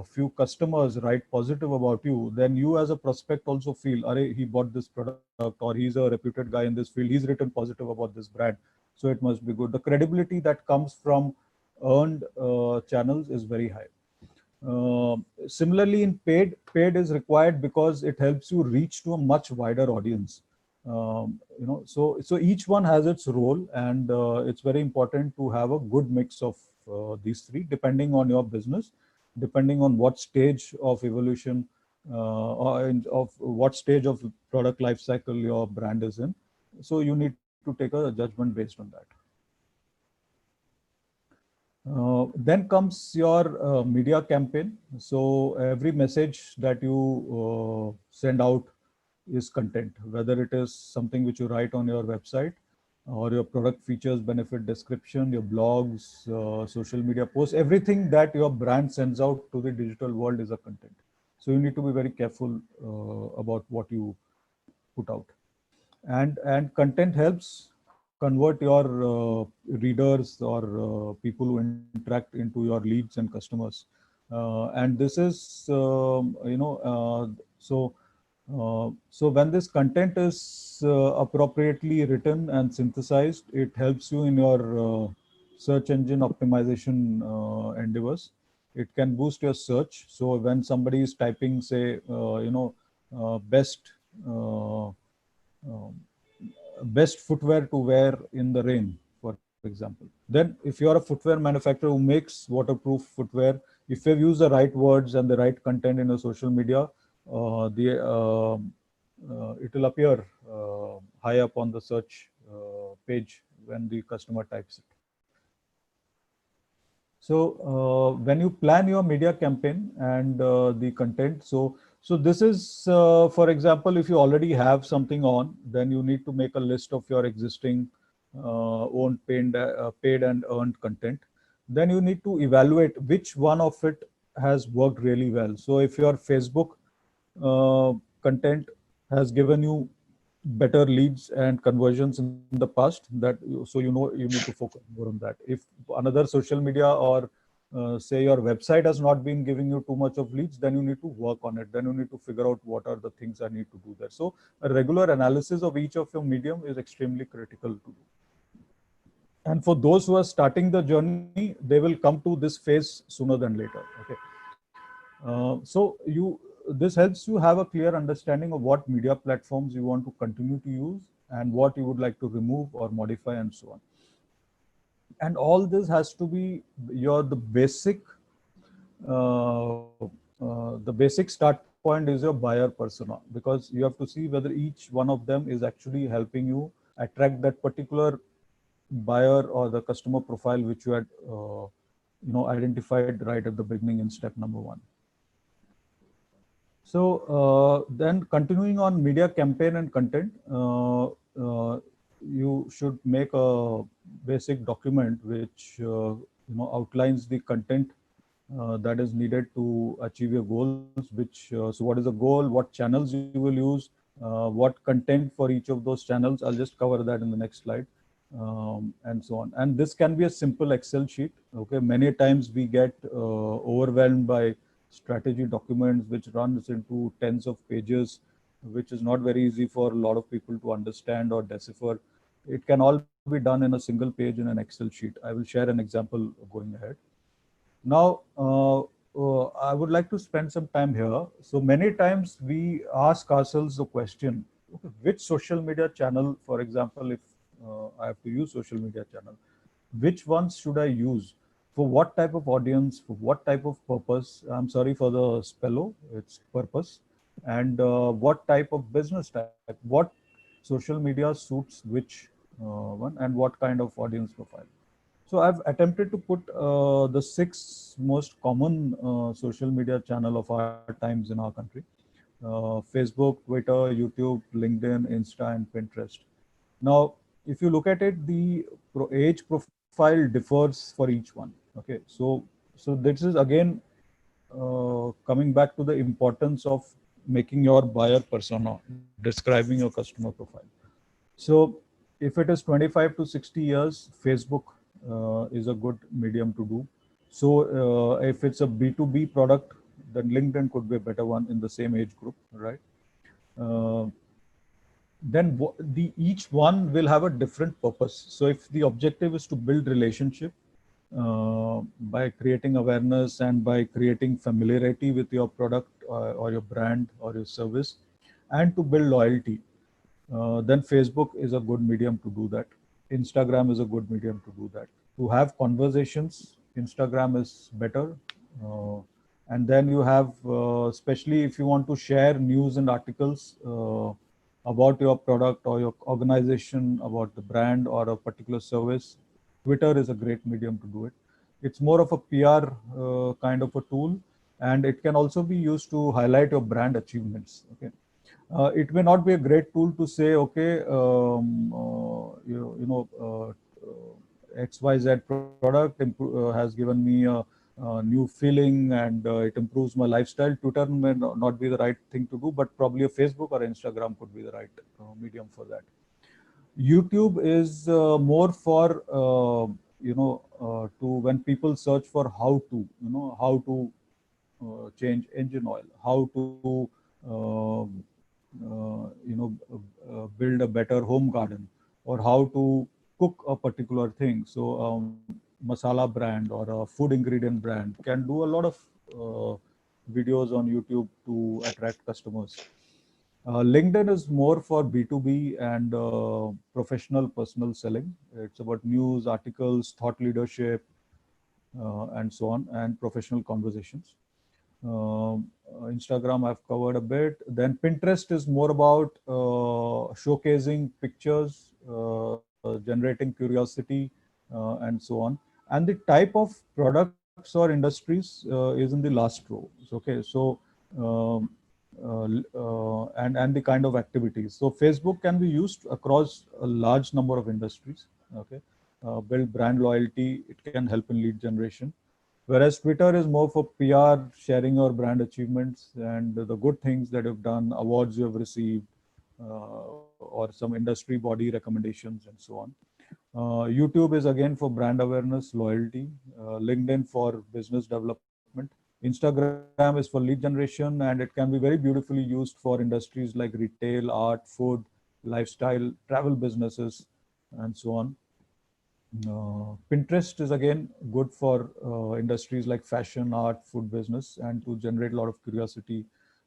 few customers write positive about you, then you as a prospect also feel, Arey, he bought this product, or he's a reputed guy in this field, he's written positive about this brand, so it must be good. The credibility that comes from earned channels is very high. Similarly, in paid is required because it helps you reach to a much wider audience. So each one has its role, and it's very important to have a good mix of these three, depending on your business, depending on what stage of evolution of what stage of product life cycle your brand is in. So you need to take a judgment based on that. Then comes your media campaign. So every message that you send out is content, whether it is something which you write on your website, or your product features, benefit description, your blogs, social media posts, everything that your brand sends out to the digital world is a content. So you need to be very careful about what you put out. And content helps convert your readers, or people who interact into your leads and customers. And this is so when this content is appropriately written and synthesized, it helps you in your search engine optimization endeavors. It can boost your search. So when somebody is typing, say, best uh, um, best footwear to wear in the rain, for example. Then, if you are a footwear manufacturer who makes waterproof footwear, if you use the right words and the right content in your social media, it will appear high up on the search page when the customer types it. So when you plan your media campaign and the content, so this is, for example, if you already have something on, then you need to make a list of your existing owned, paid and earned content. Then you need to evaluate which one of it has worked really well. So if your Facebook content has given you better leads and conversions in the past, so you need to focus more on that. If another social media, or say your website has not been giving you too much of leads, then you need to work on it. Then you need to figure out what are the things I need to do there. So a regular analysis of each of your medium is extremely critical to do. And for those who are starting the journey, they will come to this phase sooner than later. Okay. So this helps you have a clear understanding of what media platforms you want to continue to use, and what you would like to remove or modify, and so on. And all this has to be uh, the basic start point is your buyer persona, because you have to see whether each one of them is actually helping you attract that particular buyer or the customer profile which you had identified right at the beginning in step number one. So then, continuing on media campaign and content, you should make a basic document which outlines the content that is needed to achieve your goals. So what is the goal? What channels you will use? What content for each of those channels? I'll just cover that in the next slide, and so on. And this can be a simple Excel sheet. Okay, many times we get overwhelmed by strategy documents which runs into tens of pages, which is not very easy for a lot of people to understand or decipher. It can all be done in a single page in an Excel sheet. I will share an example going ahead. Now, I would like to spend some time here. So many times we ask ourselves the question, okay, which social media channel, for example, if I have to use social media channel, which ones should I use? For what type of audience, for what type of purpose? I'm sorry for the spello, it's purpose. And what type of business type? What social media suits which one and what kind of audience profile? So I've attempted to put the six most common social media channel of our times in our country. Facebook, Twitter, YouTube, LinkedIn, Insta, and Pinterest. Now, if you look at it, the age profile differs for each one. Okay, so this is again coming back to the importance of making your buyer persona, describing your customer profile. So if it is 25 to 60 years, Facebook is a good medium to do. So if it's a B2B product, then LinkedIn could be a better one in the same age group, right? Uh, then each one will have a different purpose. So if the objective is to build relationship by creating awareness and by creating familiarity with your product or your brand or your service, and to build loyalty, then Facebook is a good medium to do that. Instagram is a good medium to do that. To have conversations, Instagram is better. Uh, and then you have, especially if you want to share news and articles about your product or your organization, about the brand or a particular service, Twitter is a great medium to do it. It's more of a PR kind of a tool, and it can also be used to highlight your brand achievements. Okay, it may not be a great tool to say, okay, XYZ product has given me a new feeling and it improves my lifestyle. Twitter may not be the right thing to do, but probably a Facebook or Instagram could be the right medium for that. YouTube is more for to when people search for how to, how to change engine oil, how to build a better home garden, or how to cook a particular thing. So masala brand or a food ingredient brand can do a lot of uh, videos on YouTube to attract customers. LinkedIn is more for B2B and professional personal selling. It's about news, articles, thought leadership, and so on, and professional conversations. Instagram I've covered a bit. Then Pinterest is more about showcasing pictures, generating curiosity, and so on. And the type of products or industries is in the last row. Okay, so um, and the kind of activities. So Facebook can be used across a large number of industries. Okay, build brand loyalty. It can help in lead generation. Whereas Twitter is more for PR, sharing your brand achievements and the good things that you've done, awards you have received, or some industry body recommendations and so on. YouTube is again for brand awareness, loyalty. LinkedIn for business development. Instagram is for lead generation, and it can be very beautifully used for industries like retail, art, food, lifestyle, travel businesses, and so on. Pinterest is again good for industries like fashion, art, food business, and to generate a lot of curiosity.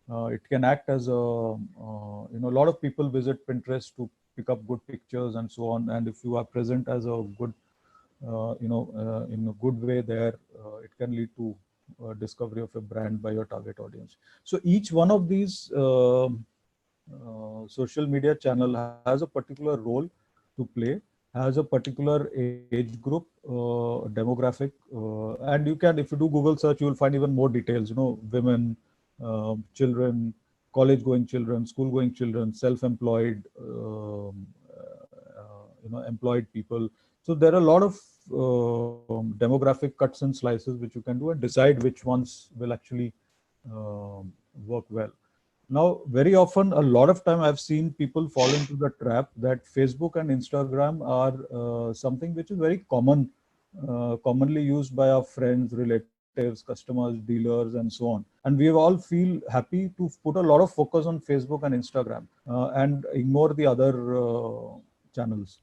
It can act as a lot of people visit Pinterest to pick up good pictures and so on. And if you are present as a good, in a good way there, it can lead to discovery of a brand by your target audience. So each one of these social media channel has a particular role to play, has a particular age group, demographic, and you can, if you do Google search, you will find even more details. Women, children, college-going children, school-going children, self-employed, employed people. So there are a lot of demographic cuts and slices which you can do and decide which ones will actually work well. Now, very often, a lot of time I've seen people fall into the trap that Facebook and Instagram are something which is very commonly used by our friends, relatives, customers, dealers, and so on. And we all feel happy to put a lot of focus on Facebook and Instagram and ignore the other channels.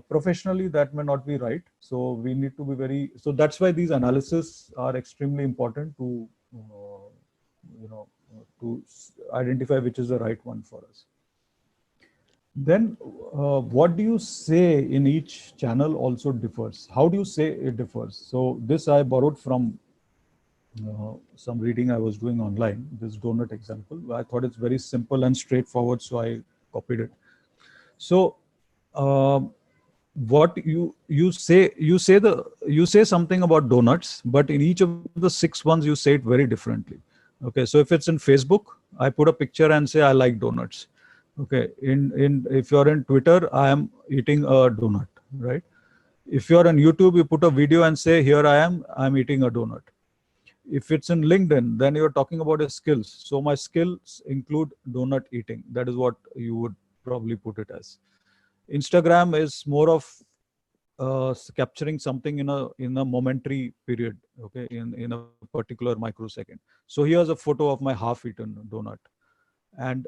Professionally, that may not be right. So we need to be very, so that's why these analysis are extremely important to, identify which is the right one for us. Then what do you say in each channel also differs? How do you say it differs? So this I borrowed from some reading I was doing online, this donut example. I thought it's very simple and straightforward, so I copied it. So what you say something about donuts, but in each of the 6 ones you say it very differently. Okay, so if it's in Facebook, I put a picture and say I like donuts. Okay, in if you're in Twitter, I am eating a donut, right? If you're on YouTube, you put a video and say, here I'm eating a donut. If it's in LinkedIn, then you're talking about your skills. So my skills include donut eating. That is what you would probably put it as. Instagram is more of capturing something in a momentary period, okay, in a particular microsecond. So here's a photo of my half-eaten donut. And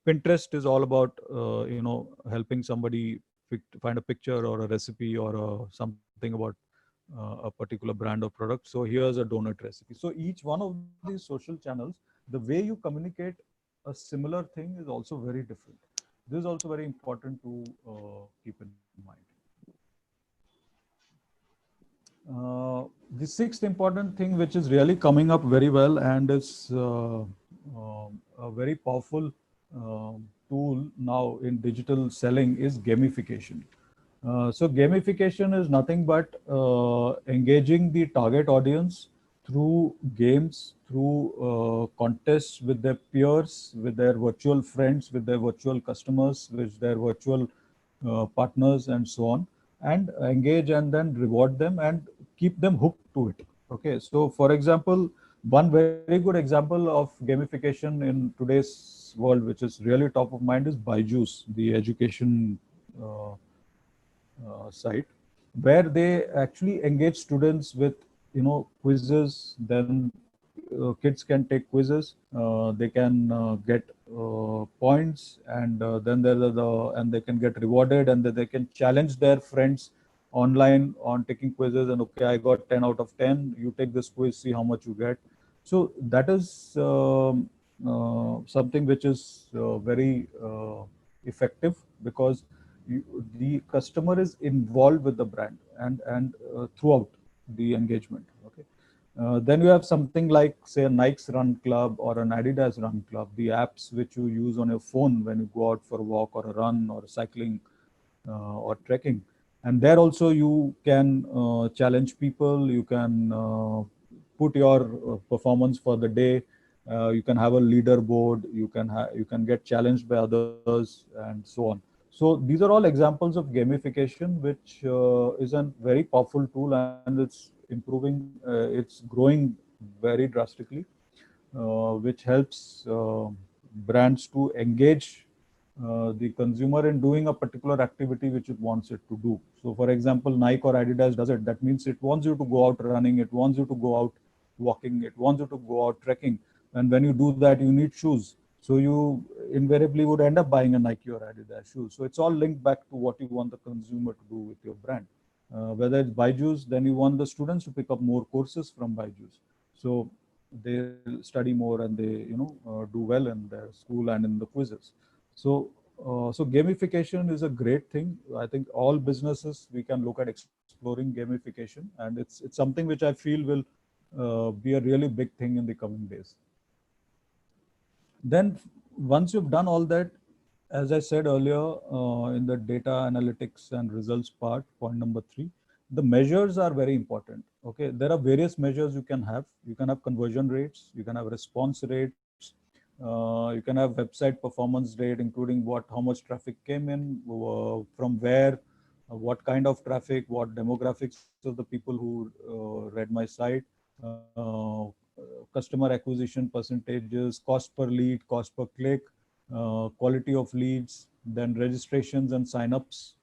Pinterest is all about helping somebody find a picture or a recipe or something about a particular brand of product. So here's a donut recipe. So each one of these social channels, the way you communicate a similar thing is also very different. This is also very important to keep in mind. The sixth important thing, which is really coming up very well and is a very powerful tool now in digital selling, is gamification. So gamification is nothing but engaging the target audience through games, through contests with their peers, with their virtual friends, with their virtual customers, with their virtual partners, and so on, and engage and then reward them and keep them hooked to it. Okay, so for example, one very good example of gamification in today's world, which is really top of mind, is Byju's, the education site, where they actually engage students with quizzes. Then kids can take quizzes, they can get points, and then there are and they can get rewarded, and then they can challenge their friends online on taking quizzes. And okay, I got 10 out of 10, you take this quiz, see how much you get. So that is something which is very effective, because the customer is involved with the brand and throughout the engagement. Okay, then you have something like, say, a Nike's Run Club or an Adidas Run Club, the apps which you use on your phone when you go out for a walk or a run or cycling or trekking. And there also you can challenge people, you can put your performance for the day, you can have a leaderboard, you can get challenged by others, and so on. So these are all examples of gamification, which is a very powerful tool, and it's improving, it's growing very drastically, which helps brands to engage the consumer in doing a particular activity which it wants it to do. So for example, Nike or Adidas does it. That means it wants you to go out running, it wants you to go out walking, it wants you to go out trekking. And when you do that, you need shoes. So you invariably would end up buying a Nike or Adidas shoe. So it's all linked back to what you want the consumer to do with your brand. Whether it's Byju's, then you want the students to pick up more courses from Byju's. So they study more and they do well in their school and in the quizzes. So gamification is a great thing. I think all businesses, we can look at exploring gamification, and it's something which I feel will be a really big thing in the coming days. Then once you've done all that, as I said earlier, in the data analytics and results part, point number 3, the measures are very important. Okay, there are various measures you can have. You can have conversion rates, you can have response rates, you can have website performance rate, including how much traffic came in, from where, what kind of traffic, what demographics of the people who read my site, uh, customer acquisition percentages, cost per lead, cost per click, quality of leads, then registrations and signups,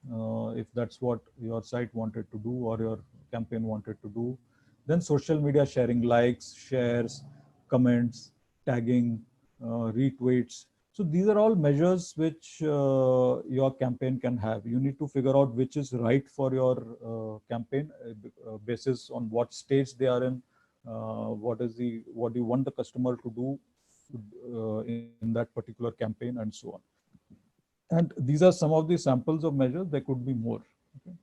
if that's what your site wanted to do or your campaign wanted to do. Then social media sharing, likes, shares, comments, tagging, retweets. So these are all measures which your campaign can have. You need to figure out which is right for your campaign basis on what stage they are in, what do you want the customer to do in that particular campaign, and so on. And these are some of the samples of measures. There could be more. Okay.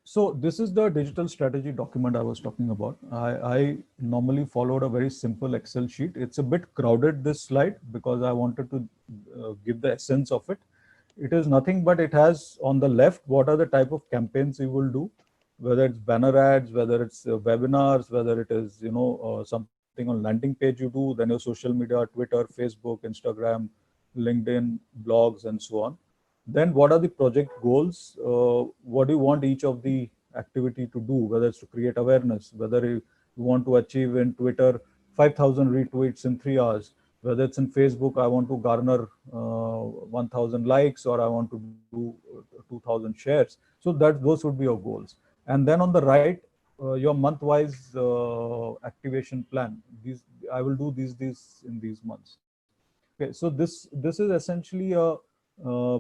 So this is the digital strategy document I was talking about. I normally followed a very simple Excel sheet. It's a bit crowded, this slide, because I wanted to give the essence of it. It is nothing but it has on the left what are the type of campaigns you will do, whether it's banner ads, whether it's webinars, whether it is something on landing page you do, then your social media, Twitter, Facebook, Instagram, LinkedIn, blogs, and so on. Then what are the project goals? What do you want each of the activity to do, whether it's to create awareness, whether you want to achieve in Twitter 5,000 retweets in 3 hours, whether it's in Facebook, I want to garner 1,000 likes, or I want to do 2,000 shares. So that those would be your goals. And then on the right, your month-wise activation plan. I will do these in these months. Okay, so this is essentially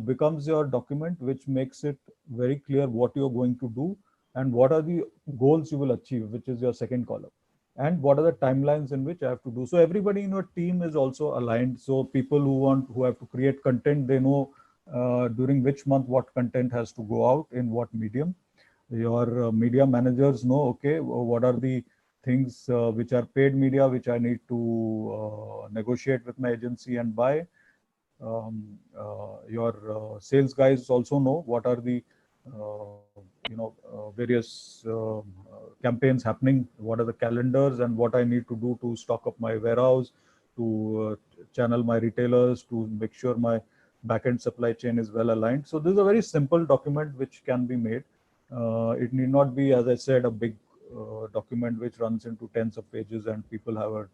becomes your document, which makes it very clear what you're going to do and what are the goals you will achieve, which is your second column, and what are the timelines in which I have to do. So everybody in your team is also aligned. So people who have to create content, they know during which month what content has to go out in what medium. Your media managers know, okay, what are the things which are paid media, which I need to negotiate with my agency and buy. Your sales guys also know what are the various campaigns happening, what are the calendars, and what I need to do to stock up my warehouse, to channel my retailers, to make sure my backend supply chain is well aligned. So this is a very simple document which can be made. It need not be, as I said, a big document which runs into tens of pages and people have a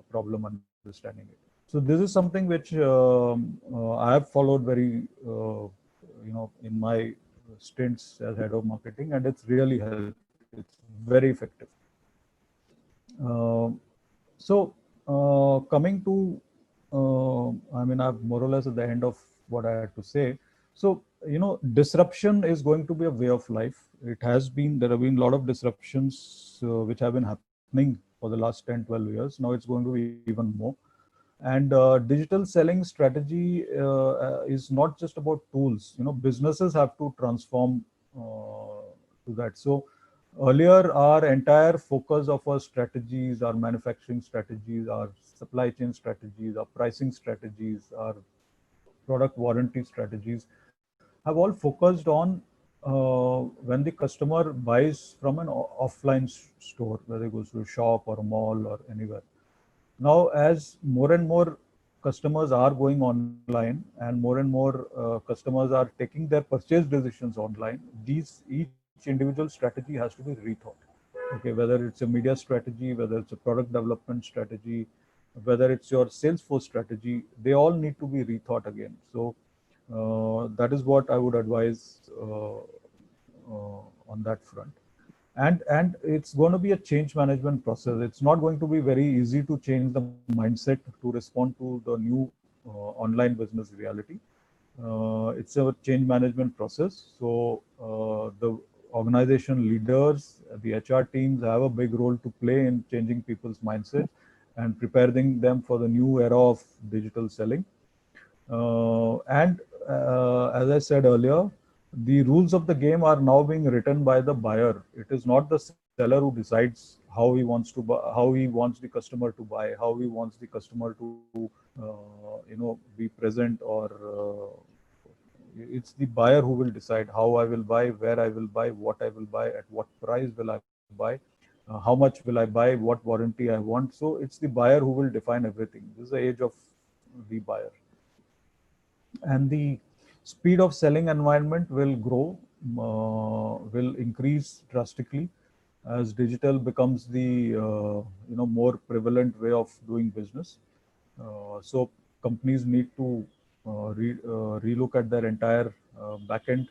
problem understanding it. So this is something which I have followed very, in my stints as head of marketing, and it's really helped. It's very effective. Coming to, I'm more or less at the end of what I had to say. So, disruption is going to be a way of life. There have been a lot of disruptions which have been happening for the last 10, 12 years. Now it's going to be even more. And digital selling strategy is not just about tools. Businesses have to transform to that. So earlier, our entire focus of our strategies, our manufacturing strategies, our supply chain strategies, our pricing strategies, our product warranty strategies have all focused on when the customer buys from an offline store, whether it goes to a shop or a mall or anywhere. Now, as more and more customers are going online and more customers are taking their purchase decisions online, each individual strategy has to be rethought. Okay, whether it's a media strategy, whether it's a product development strategy, whether it's your Salesforce strategy, they all need to be rethought again. So that is what I would advise on that front. And it's going to be a change management process. It's not going to be very easy to change the mindset to respond to the new online business reality. It's a change management process. So the organization leaders, the HR teams have a big role to play in changing people's mindset and preparing them for the new era of digital selling. And as I said earlier, the rules of the game are now being written by the buyer. It is not the seller who decides how he wants to buy, how he wants the customer to buy, how he wants the customer to, be present, or it's the buyer who will decide how I will buy, where I will buy, what I will buy, at what price will I buy, how much will I buy, what warranty I want. So it's the buyer who will define everything. This is the age of the buyer. And the speed of selling environment will grow, will increase drastically as digital becomes the more prevalent way of doing business. So companies need to relook at their entire backend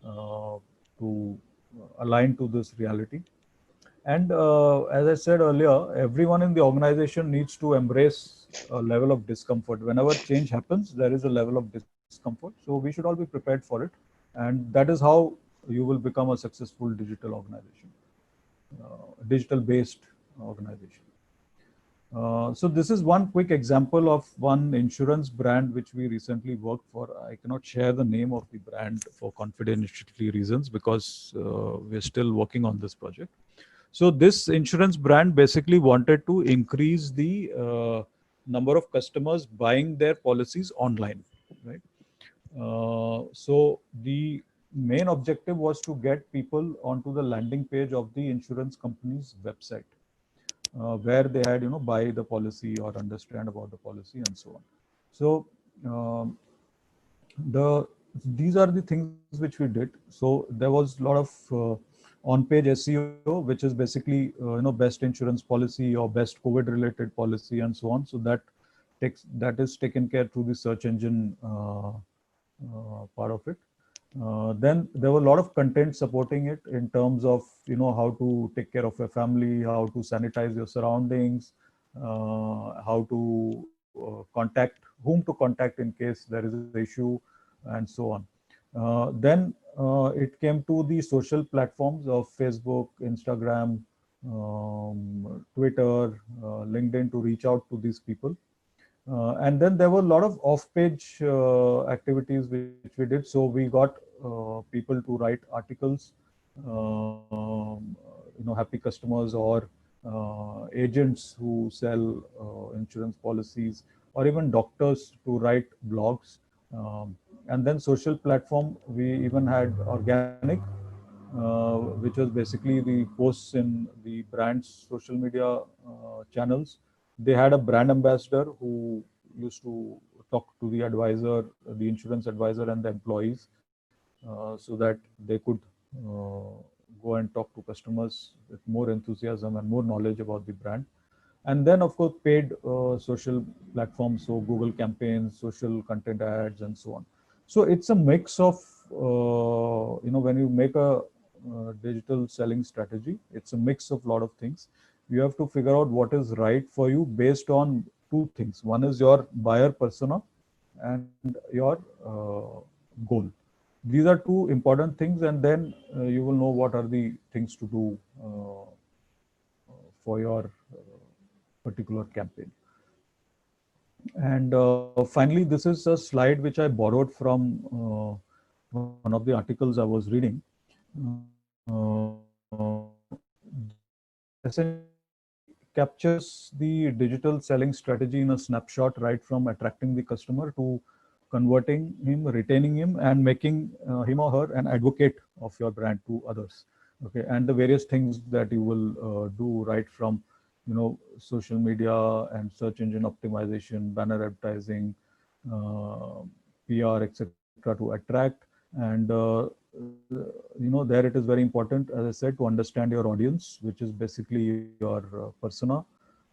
to align to this reality. And as I said earlier, everyone in the organization needs to embrace a level of discomfort. Whenever change happens, there is a level of discomfort. So we should all be prepared for it. And that is how you will become a successful digital organization, digital-based organization. So this is one quick example of one insurance brand which we recently worked for. I cannot share the name of the brand for confidentiality reasons because we're still working on this project. So this insurance brand basically wanted to increase the number of customers buying their policies online, right? So the main objective was to get people onto the landing page of the insurance company's website, where they had, buy the policy or understand about the policy and so on. So um, these are the things which we did. So there was a lot of on-page SEO, which is basically best insurance policy or best COVID-related policy and so on. So that is taken care through the search engine part of it. Then there were a lot of content supporting it in terms of how to take care of your family, how to sanitize your surroundings, how to whom to contact in case there is an issue, and so on. Then it came to the social platforms of Facebook, Instagram, Twitter, LinkedIn to reach out to these people. And then there were a lot of off-page activities which we did. So we got people to write articles, happy customers or agents who sell insurance policies, or even doctors to write blogs. And then social platform, we even had organic, which was basically the posts in the brand's social media channels. They had a brand ambassador who used to talk to the advisor, the insurance advisor, and the employees, so that they could go and talk to customers with more enthusiasm and more knowledge about the brand. And then, of course, paid social platforms, so Google campaigns, social content ads, and so on. So it's a mix of, when you make a digital selling strategy, it's a mix of a lot of things. You have to figure out what is right for you based on two things. One is your buyer persona and your goal. These are two important things, and then you will know what are the things to do for your particular campaign. And finally, this is a slide which I borrowed from one of the articles I was reading. Essentially captures the digital selling strategy in a snapshot, right from attracting the customer to converting him, retaining him, and making him or her an advocate of your brand to others. Okay, and the various things that you will do, right from social media and search engine optimization, banner advertising, PR, etc., to attract. And there it is very important, as I said, to understand your audience, which is basically your persona.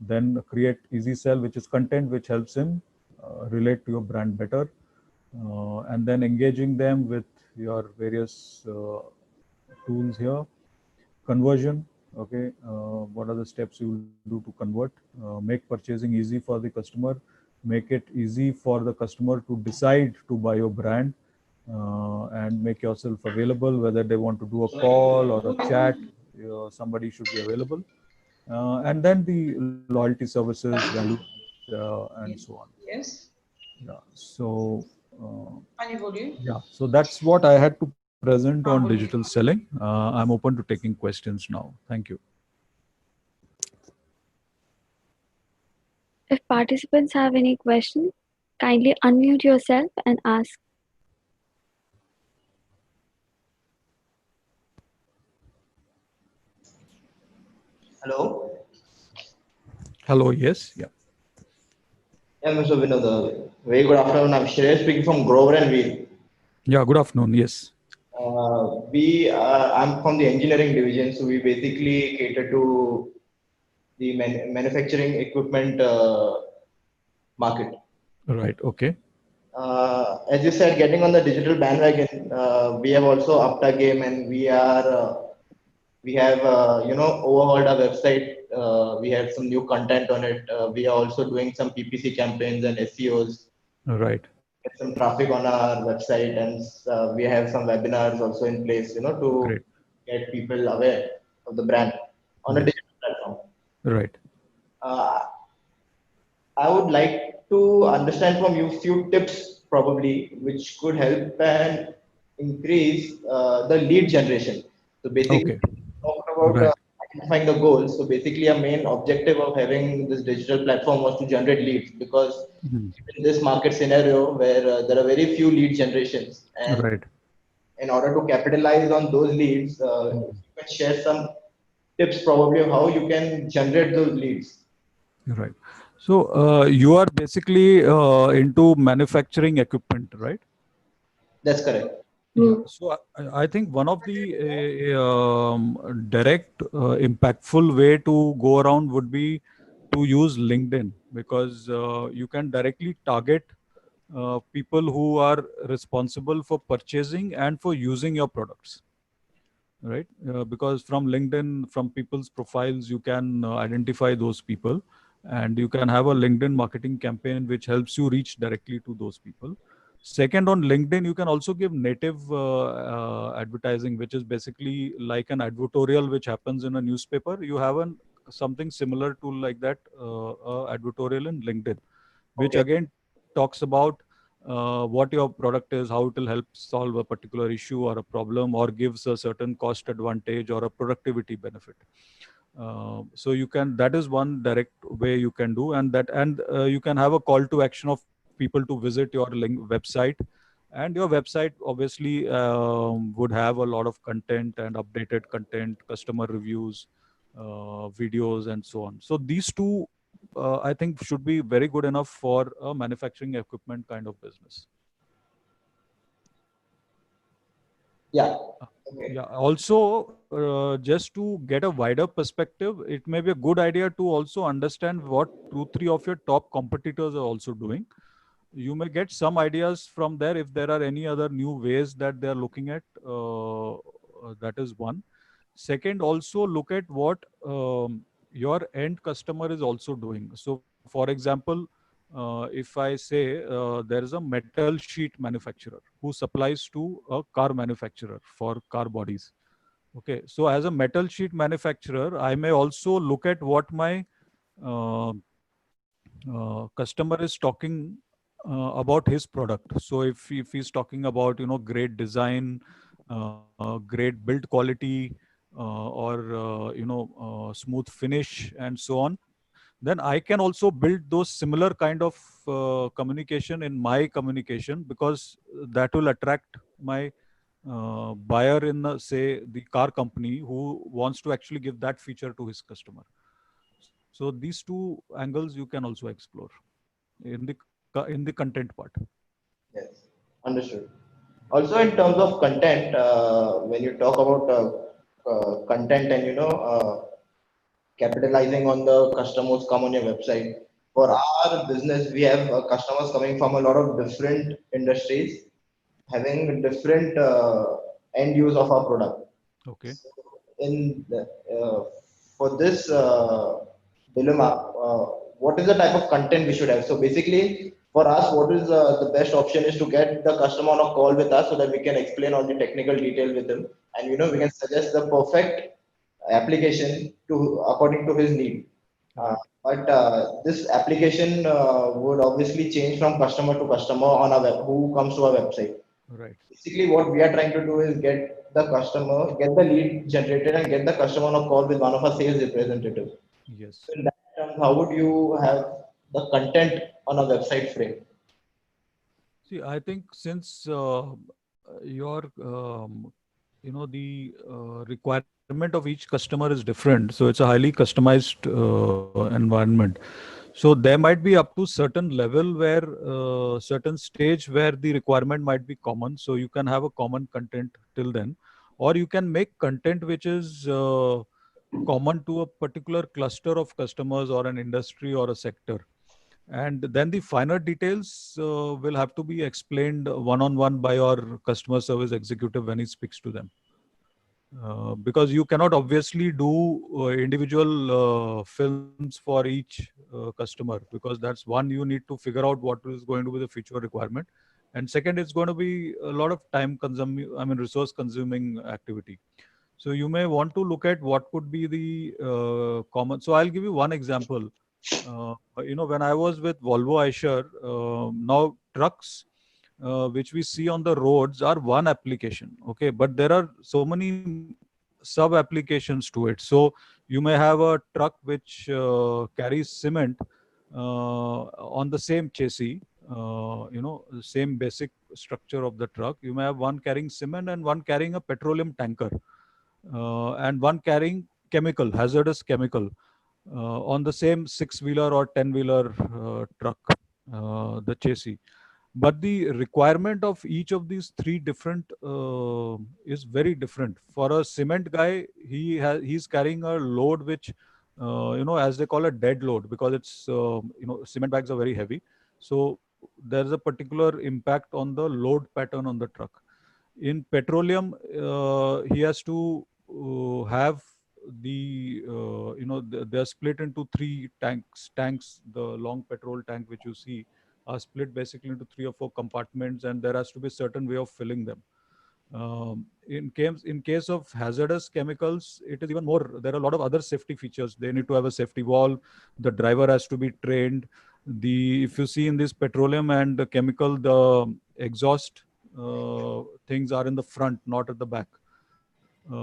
Then create easy sell, which is content which helps him relate to your brand better, and then engaging them with your various tools here. Conversion, okay, what are the steps you will do to convert? Make purchasing easy for the customer, make it easy for the customer to decide to buy your brand, and make yourself available, whether they want to do a call or a chat, somebody should be available. And then the loyalty services, value, and so on. Yes. Yeah, so yeah, so that's what I had to present on digital selling. I'm open to taking questions now. Thank you. If participants have any questions, kindly unmute yourself and ask. Hello. Hello, yes, yeah. Yeah, Mr. Vinod. Very good afternoon. I'm Shreyas speaking from Grover and Wheel. Yeah, good afternoon, yes. I'm from the engineering division, so we basically cater to the manufacturing equipment market. Right, okay. As you said, getting on the digital bandwagon, we have also upped our game, and we are We have, overhauled our website. We have some new content on it. We are also doing some PPC campaigns and SEOs, Right. get some traffic on our website, and we have some webinars also in place, to Great. get people aware of the brand on a Yes. digital platform. Right. Uh, I would like to understand from you few tips probably which could help and increase the lead generation. So basically, Okay. talked about Right. identifying the goals. So basically, a main objective of having this digital platform was to generate leads because Mhm. in this market scenario where there are very few lead generations, and Right. in order to capitalize on those leads, Mhm. you can share some tips probably of how you can generate those leads. Right. So you are basically into manufacturing equipment, right? That's correct. Yeah. So I think one of the direct, impactful way to go around would be to use LinkedIn, because you can directly target people who are responsible for purchasing and for using your products, right? Because from LinkedIn, from people's profiles, you can identify those people, and you can have a LinkedIn marketing campaign which helps you reach directly to those people. Second, on LinkedIn, you can also give native advertising, which is basically like an advertorial which happens in a newspaper. You have something similar to like that advertorial in LinkedIn, which Okay. again talks about what your product is, how it will help solve a particular issue or a problem, or gives a certain cost advantage or a productivity benefit. So you can, that is one direct way you can do, and you can have a call to action of people to visit your website, and your website obviously would have a lot of content and updated content, customer reviews, videos, and so on. So these two, I think, should be very good enough for a manufacturing equipment kind of business. Yeah. Uh, Okay. Yeah. Also, just to get a wider perspective, it may be a good idea to also understand what two, three of your top competitors are also doing. You may get some ideas from there if there are any other new ways that they are looking at. That is one. Second, also look at what your end customer is also doing. So, for example, if I say there is a metal sheet manufacturer who supplies to a car manufacturer for car bodies. Okay, so as a metal sheet manufacturer, I may also look at what my uh, customer is talking about his product. So if he's talking about, great design, great build quality, or smooth finish and so on, then I can also build those similar kind of communication in my communication, because that will attract my buyer in say the car company who wants to actually give that feature to his customer. So these two angles you can also explore in the content part. Yes. Understood. Also, in terms of content, when you talk about content and capitalizing on the customers come on your website. For Right. our business, we have customers coming from a lot of different industries, having different end use of our product. Okay. In the, for this dilemma, what is the type of content we should have? So basically, for us, what is the best option is to get the customer on a call with us so that we can explain all the technical detail with him, and we can suggest the perfect application to according to his need. Uh, Right. but this application would obviously change from customer to customer on our web, who comes to our website. Right. Basically, what we are trying to do is get the customer, get the lead generated, and get the customer on a call with one of our sales representatives. Yes. So in that terms, how would you have the content on a website frame? See, I think since your the requirement of each customer is different, so it's a highly customized environment. So there might be up to certain level where certain stage where the requirement might be common. So you can have a common content till then, or you can make content which is common to a particular cluster of customers or an industry or a sector. And then the finer details will have to be explained one on one by your customer service executive when he speaks to them. because you cannot obviously do individual films for each customer, because that's one, you need to figure out what is going to be the future requirement, and second, it's going to be a lot of time consuming, I mean resource consuming activity. So you may want to look at what could be the common. So I'll give you one example. When I was with Volvo Eicher, now trucks which we see on the roads are one application, okay, but there are so many sub applications to it. So you may have a truck which carries cement on the same chassis, the same basic structure of the truck. You may have one carrying cement and one carrying a petroleum tanker, and one carrying hazardous chemical, on the same six-wheeler or 10-wheeler truck, the chassis. But the requirement of each of these three different is very different. For a cement guy, he's carrying a load which, as they call a dead load, because it's cement bags are very heavy. So there's a particular impact on the load pattern on the truck. In petroleum, he has to have they're split into three tanks. The long petrol tank which you see are split basically into 3 or 4 compartments, and there has to be a certain way of filling them. In case of hazardous chemicals, it is even more. There are a lot of other safety features. They need to have a safety valve. The driver has to be trained. If you see in this petroleum and the chemical, the exhaust things are in the front, not at the back,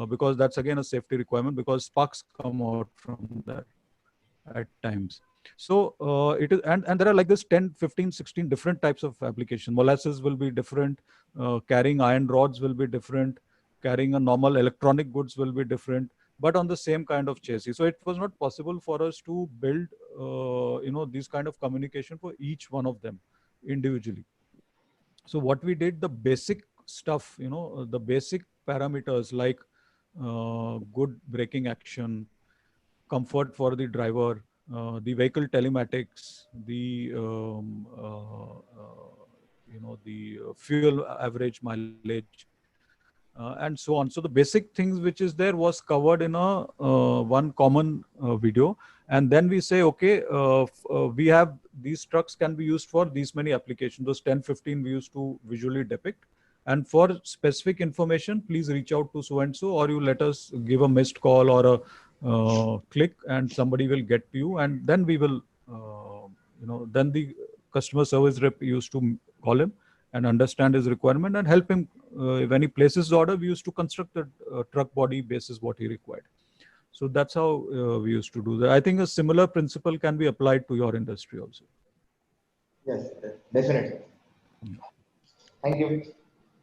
because that's again a safety requirement, because sparks come out from that at times. So it is, and there are like this 10, 15, 16 different types of application. Molasses will be different. Carrying iron rods will be different. Carrying a normal electronic goods will be different, but on the same kind of chassis. So it was not possible for us to build, these kind of communication for each one of them individually. So what we did, the basic stuff, the basic parameters like good braking action, comfort for the driver, the vehicle telematics, the fuel average mileage, and so on. So the basic things which is there was covered in a one common video, and then we say, okay, we have these trucks can be used for these many applications. Those 10, 15 we used to visually depict. And for specific information, please reach out to so and so, or you let us give a missed call or a click, and somebody will get to you. And then we will, then the customer service rep used to call him and understand his requirement and help him. When he places the order, we used to construct the truck body basis what he required. So that's how we used to do that. I think a similar principle can be applied to your industry also. Yes, definitely. Thank you.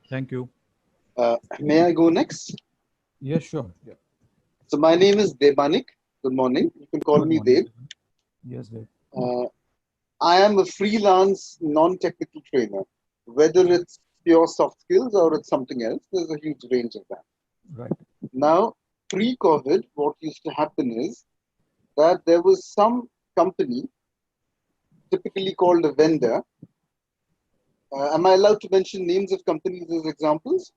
Thank you. May I go next? Yes, sure. Yeah. So my name is Debanik. Good morning. You can call me Deb. Yes, Deb. I am a freelance non-technical trainer. Whether it's pure soft skills or it's something else, there's a huge range of that. Right. Now, pre-COVID, what used to happen is that there was some company, typically called a vendor. Am I allowed to mention names of companies as examples?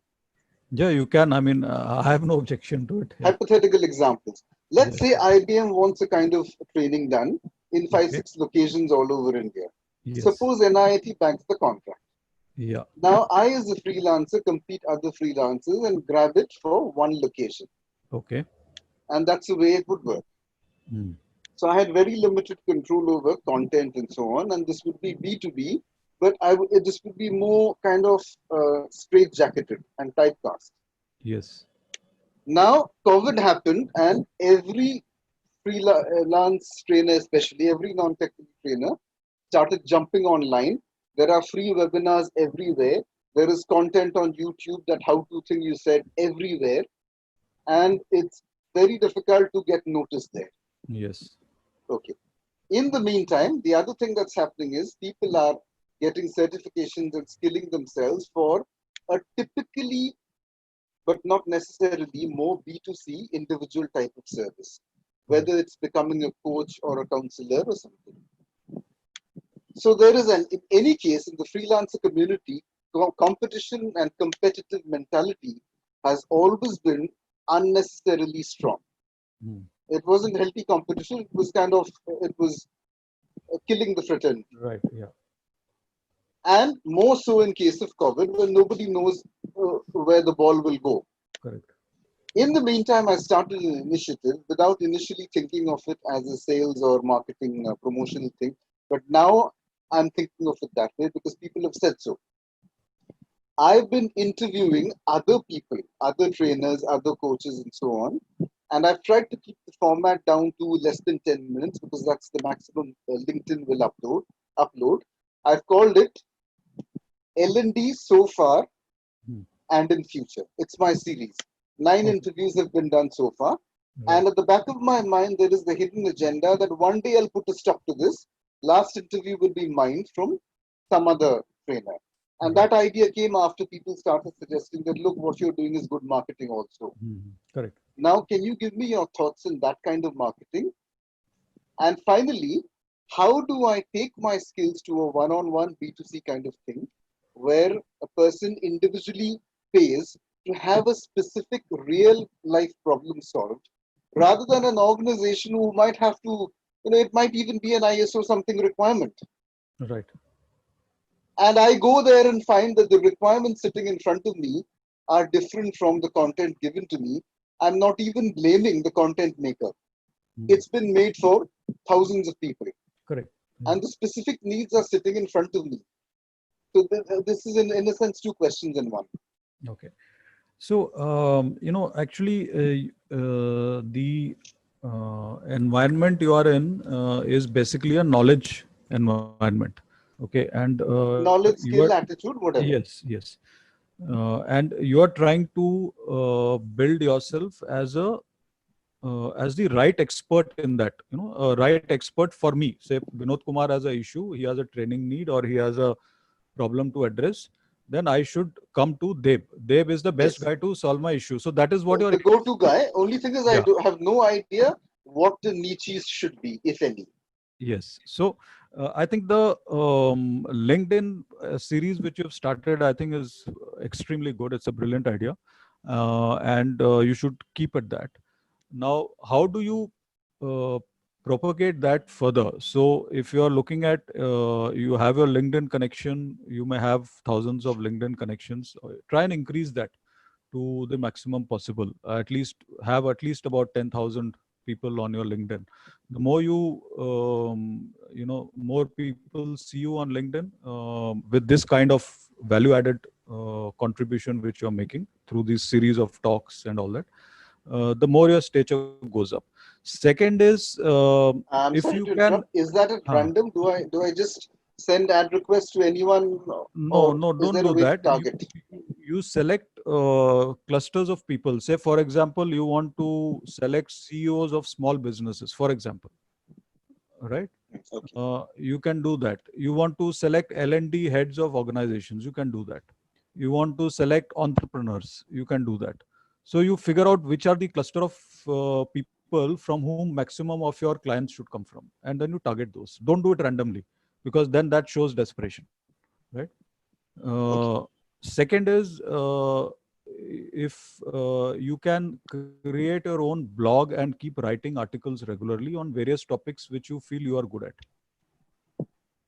Yeah, you can. I mean, I have no objection to it. Yeah. Hypothetical examples. Let's say IBM wants a kind of training done in 5-6 locations all over India. Yes. Suppose NIIT banks the contract. Yeah. Now, I as a freelancer compete other freelancers and grab it for one location. Okay. And that's the way it would work. So I had very limited control over content and so on, and this would be B2B, but this would be more kind of straight-jacketed and typecast. Yes. Now, COVID happened, and every freelance trainer, especially every non-technical trainer, started jumping online. There are free webinars everywhere. There is content on YouTube, that how-to thing you said, everywhere. And it's very difficult to get noticed there. Yes. Okay. In the meantime, the other thing that's happening is people are getting certifications and skilling themselves for a typically, but not necessarily, more B2C individual type of service, whether it's becoming a coach or a counselor or something. So there is in any case, in the freelancer community, competition and competitive mentality has always been unnecessarily strong. Hmm. It wasn't healthy competition. It was killing the fraternity. Right. Yeah. And more so in case of COVID, when nobody knows where the ball will go. Correct. In the meantime, I started an initiative without initially thinking of it as a sales or marketing promotional thing. But now I'm thinking of it that way because people have said so. I've been interviewing other people, other trainers, other coaches, and so on. And I've tried to keep the format down to less than 10 minutes because that's the maximum LinkedIn will upload. I've called it L&D so far Hmm. and in future. It's my series. 9 Okay. interviews have been done so far. Right. And at the back of my mind, there is the hidden agenda that one day I'll put a stop to this. Last interview will be mine from some other trainer. And Right. that idea came after people started suggesting that, look, what you're doing is good marketing also. Hmm. Correct. Now, can you give me your thoughts on that kind of marketing? And finally, how do I take my skills to a one-on-one B2C kind of thing where a person individually pays to have a specific real life problem solved rather than an organization who might have to, it might even be an ISO something requirement. Right. And I go there and find that the requirements sitting in front of me are different from the content given to me. I'm not even blaming the content maker. Hmm. It's been made for thousands of people. Correct. And the specific needs are sitting in front of me. So this is in a sense 2 questions in one. Okay. So, actually, the environment you are in is basically a knowledge environment. Okay. And Knowledge, you are, skill, attitude, whatever. yes, yes. And you are trying to build yourself as the right expert in that, a right expert for me. Say Vinod Kumar has a issue, he has a training need, or he has a problem to address, then I should come to Deb. Deb is the best Yes. guy to solve my issue. So that is what you're. The go-to guy. Only thing is I Yeah. have no idea what the niches should be, if any. Yes. So I think the LinkedIn series which you've started, I think is extremely good. It's a brilliant idea. And you should keep at that. Now, how do you propagate that further? So if you are looking at, you have your LinkedIn connection, you may have thousands of LinkedIn connections. Try and increase that to the maximum possible. At least have at least about 10,000 people on your LinkedIn. The more more people see you on LinkedIn with this kind of value added contribution which you're making through this series of talks and all that, the more your stature goes up. Second is, I'm if sorry you to can, interrupt. Is that at random? Do I just send ad requests to anyone, no, or no, is don't there a do way to that. target? You select clusters of people. Say, for example, you want to select CEOs of small businesses, for example, right? Okay. You can do that. You want to select L&D heads of organizations, you can do that. You want to select entrepreneurs, you can do that. So you figure out which are the cluster of people from whom maximum of your clients should come from, and then you target those. Don't do it randomly, because then that shows desperation, right? Okay. Second is, if you can create your own blog and keep writing articles regularly on various topics which you feel you are good at,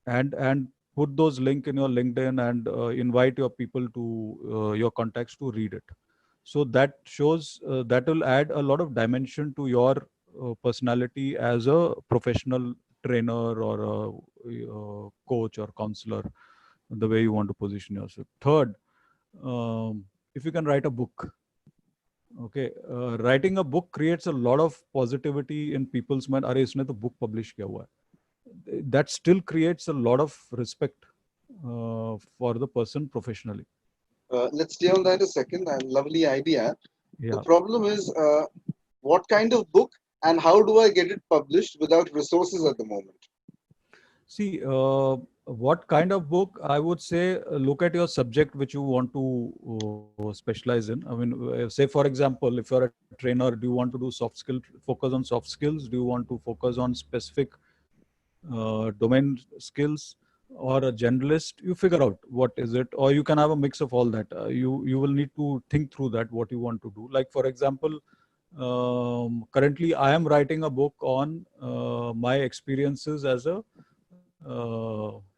and put those link in your LinkedIn, and invite your people to your contacts to read it. So that shows, that will add a lot of dimension to your personality as a professional trainer or a coach or counselor, the way you want to position yourself. Third, if you can write a book. Okay, writing a book creates a lot of positivity in people's mind. अरे इसने तो book publish किया हुआ है. That still creates a lot of respect for the person professionally. Let's stay on that a second. A lovely idea. The Yeah. problem is, what kind of book and how do I get it published without resources at the moment? See, what kind of book? I would say, look at your subject which you want to specialize in. I mean, say for example, if you're a trainer, do you want to do soft skill, focus on soft skills? Do you want to focus on specific domain skills? or a generalist, you figure out what is it, or you can have a mix of all that. You will need to think through that, what you want to do. Like, for example, currently I am writing a book on my experiences as a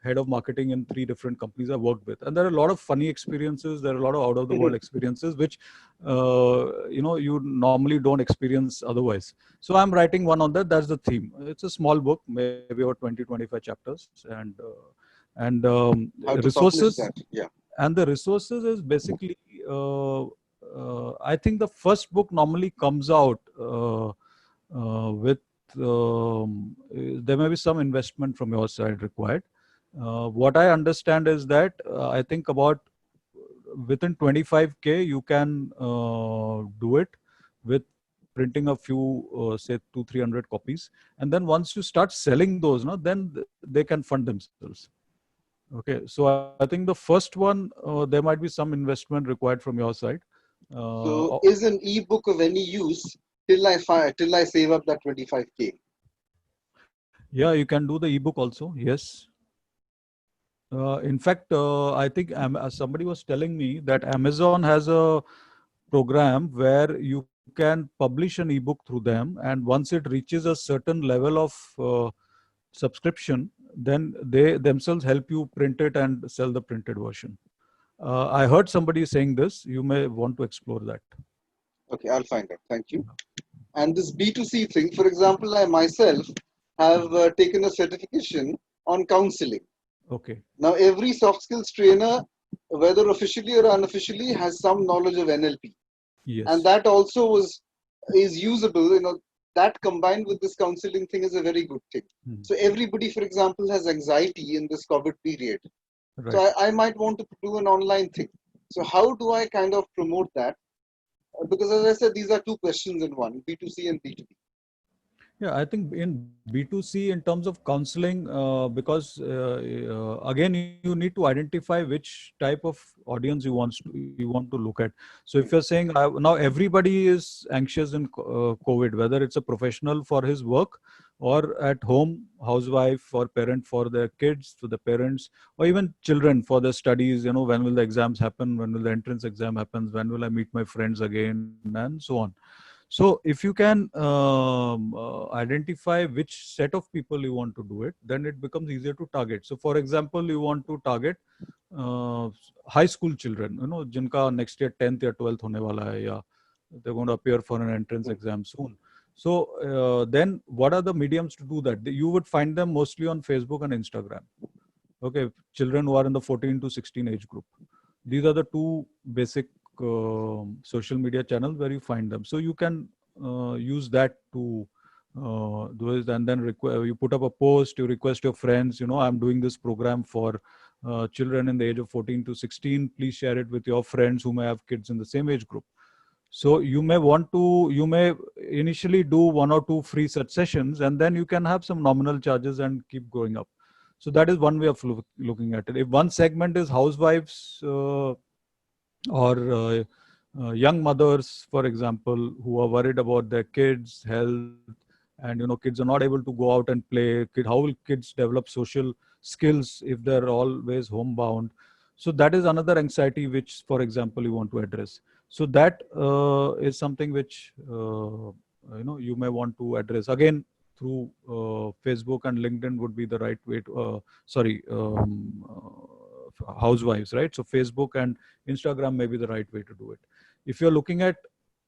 head of marketing in 3 different companies I worked with, and there are a lot of funny experiences. There are a lot of out of the world experiences which you normally don't experience otherwise. So I'm writing one on that. That's the theme. It's a small book, maybe about 20-25 chapters, and How to publish resources. that? Yeah. And the resources is basically, I think the first book normally comes out with there may be some investment from your side required. What I understand is that I think about within 25K you can do it with printing a few, say 200-300 copies, and then once you start selling those, then they can fund themselves. Okay, so I think the first one, there might be some investment required from your side. So is an ebook of any use till I save up that 25K? Yeah, you can do the ebook also. Yes. In fact, I think somebody was telling me that Amazon has a program where you can publish an ebook through them, and once it reaches a certain level of subscription, then they themselves help you print it and sell the printed version. I heard somebody saying this. You may want to explore that. Okay, I'll find out. Thank you. And this B2C thing, for example, I myself have taken a certification on counseling. Okay. Now, every soft skills trainer, whether officially or unofficially, has some knowledge of NLP. Yes. And that also is usable. That combined with this counseling thing is a very good thing. So everybody, for example, has anxiety in this COVID period. Right. So I might want to do an online thing. So how do I kind of promote that? Because as I said, these are two questions in one, B2C and B2B. Yeah, I think in B2C, in terms of counseling, because again, you need to identify which type of audience you want to look at. So if you're saying now everybody is anxious in COVID, whether it's a professional for his work or at home, housewife or parent for their kids, to the parents, or even children for their studies, when will the exams happen? When will the entrance exam happen? When will I meet my friends again? And so on. So if you can identify which set of people you want to do it, then it becomes easier to target. So for example, you want to target high school children, jinka next year 10th or 12th hone wala hai, ya they're going to appear for an entrance exam soon. So then what are the mediums to do that? You would find them mostly on Facebook and Instagram. Okay, children who are in the 14 to 16 age group. These are the two basic social media channels where you find them. So you can use that to do it, and then you put up a post, you request your friends, I'm doing this program for children in the age of 14 to 16. Please share it with your friends who may have kids in the same age group. So you may initially do 1 or 2 free such sessions, and then you can have some nominal charges and keep going up. So that is one way of looking at it. If one segment is housewives or young mothers, for example, who are worried about their kids' health, and kids are not able to go out and play. How will kids develop social skills if they're always homebound? So that is another anxiety which, for example, you want to address. So that is something which you may want to address. Again, through Facebook and LinkedIn would be the right way to, housewives, right? So Facebook and Instagram may be the right way to do it. If you're looking at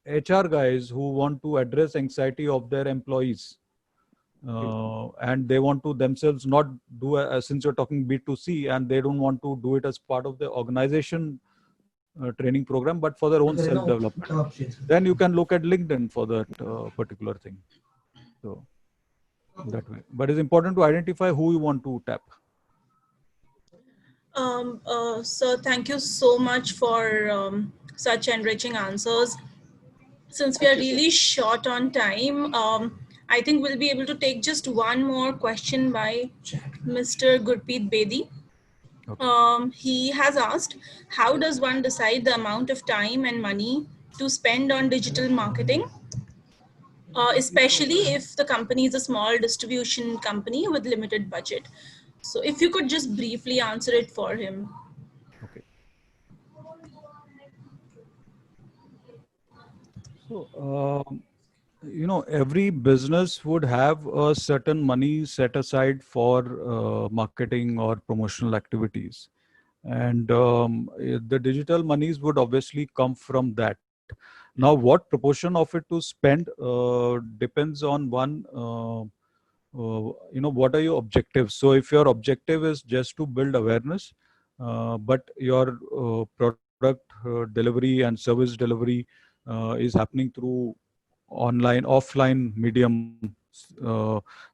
HR guys who want to address anxiety of their employees, and they want to themselves not do, since you're talking B2C, and they don't want to do it as part of the organization training program, but for their own self-development, then you can look at LinkedIn for that particular thing. So that way. But it's important to identify who you want to tap. So thank you so much for such enriching answers. Since we are really short on time, I think we'll be able to take just one more question by Mr. Gurpreet Bedi. He has asked, how does one decide the amount of time and money to spend on digital marketing, especially if the company is a small distribution company with limited budget? So if you could just briefly answer it for him. Okay. So, every business would have a certain money set aside for marketing or promotional activities. And the digital monies would obviously come from that. Now, what proportion of it to spend depends on one, what are your objectives? So if your objective is just to build awareness, but your product delivery and service delivery is happening through online, offline medium,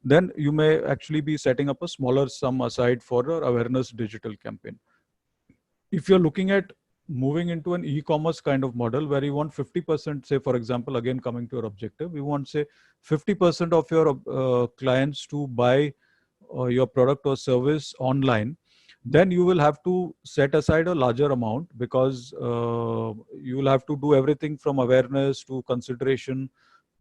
then you may actually be setting up a smaller sum aside for your awareness digital campaign. If you're looking at moving into an e-commerce kind of model where you want 50%, say for example, again coming to your objective, you want say 50% of your clients to buy your product or service online, then you will have to set aside a larger amount, because you will have to do everything from awareness to consideration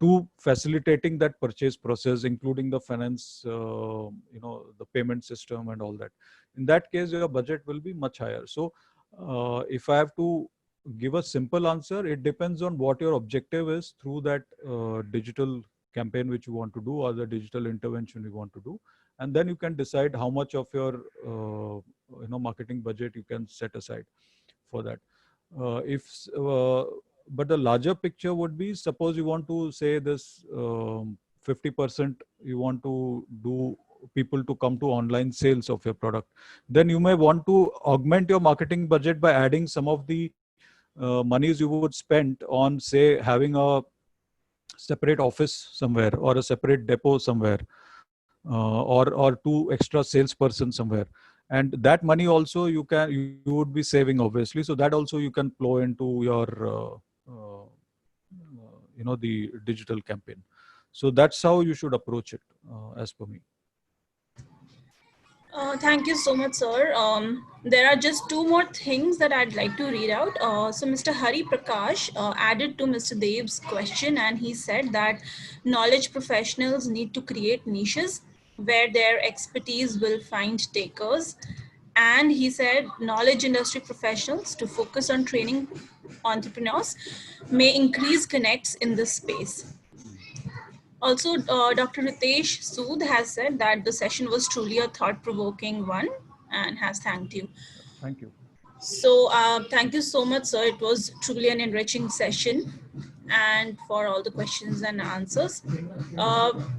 to facilitating that purchase process, including the finance, the payment system and all that. In that case, your budget will be much higher. So if I have to give a simple answer, it depends on what your objective is through that digital campaign which you want to do, or the digital intervention you want to do. And then you can decide how much of your marketing budget you can set aside for that. But the larger picture would be, suppose you want to say this 50% you want to do people to come to online sales of your product, then you may want to augment your marketing budget by adding some of the monies you would spend on, say, having a separate office somewhere, or a separate depot somewhere, or two extra salesperson somewhere. And that money also you would be saving, obviously. So that also you can plow into your the digital campaign. So that's how you should approach it, as per me. Thank you so much, sir. There are just two more things that I'd like to read out. So Mr. Hari Prakash added to Mr. Dev's question, and he said that knowledge professionals need to create niches where their expertise will find takers. And he said knowledge industry professionals to focus on training entrepreneurs may increase connects in this space. Also, Dr. Ritesh Sood has said that the session was truly a thought-provoking one and has thanked you. Thank you. So thank you so much, sir. It was truly an enriching session, and for all the questions and answers.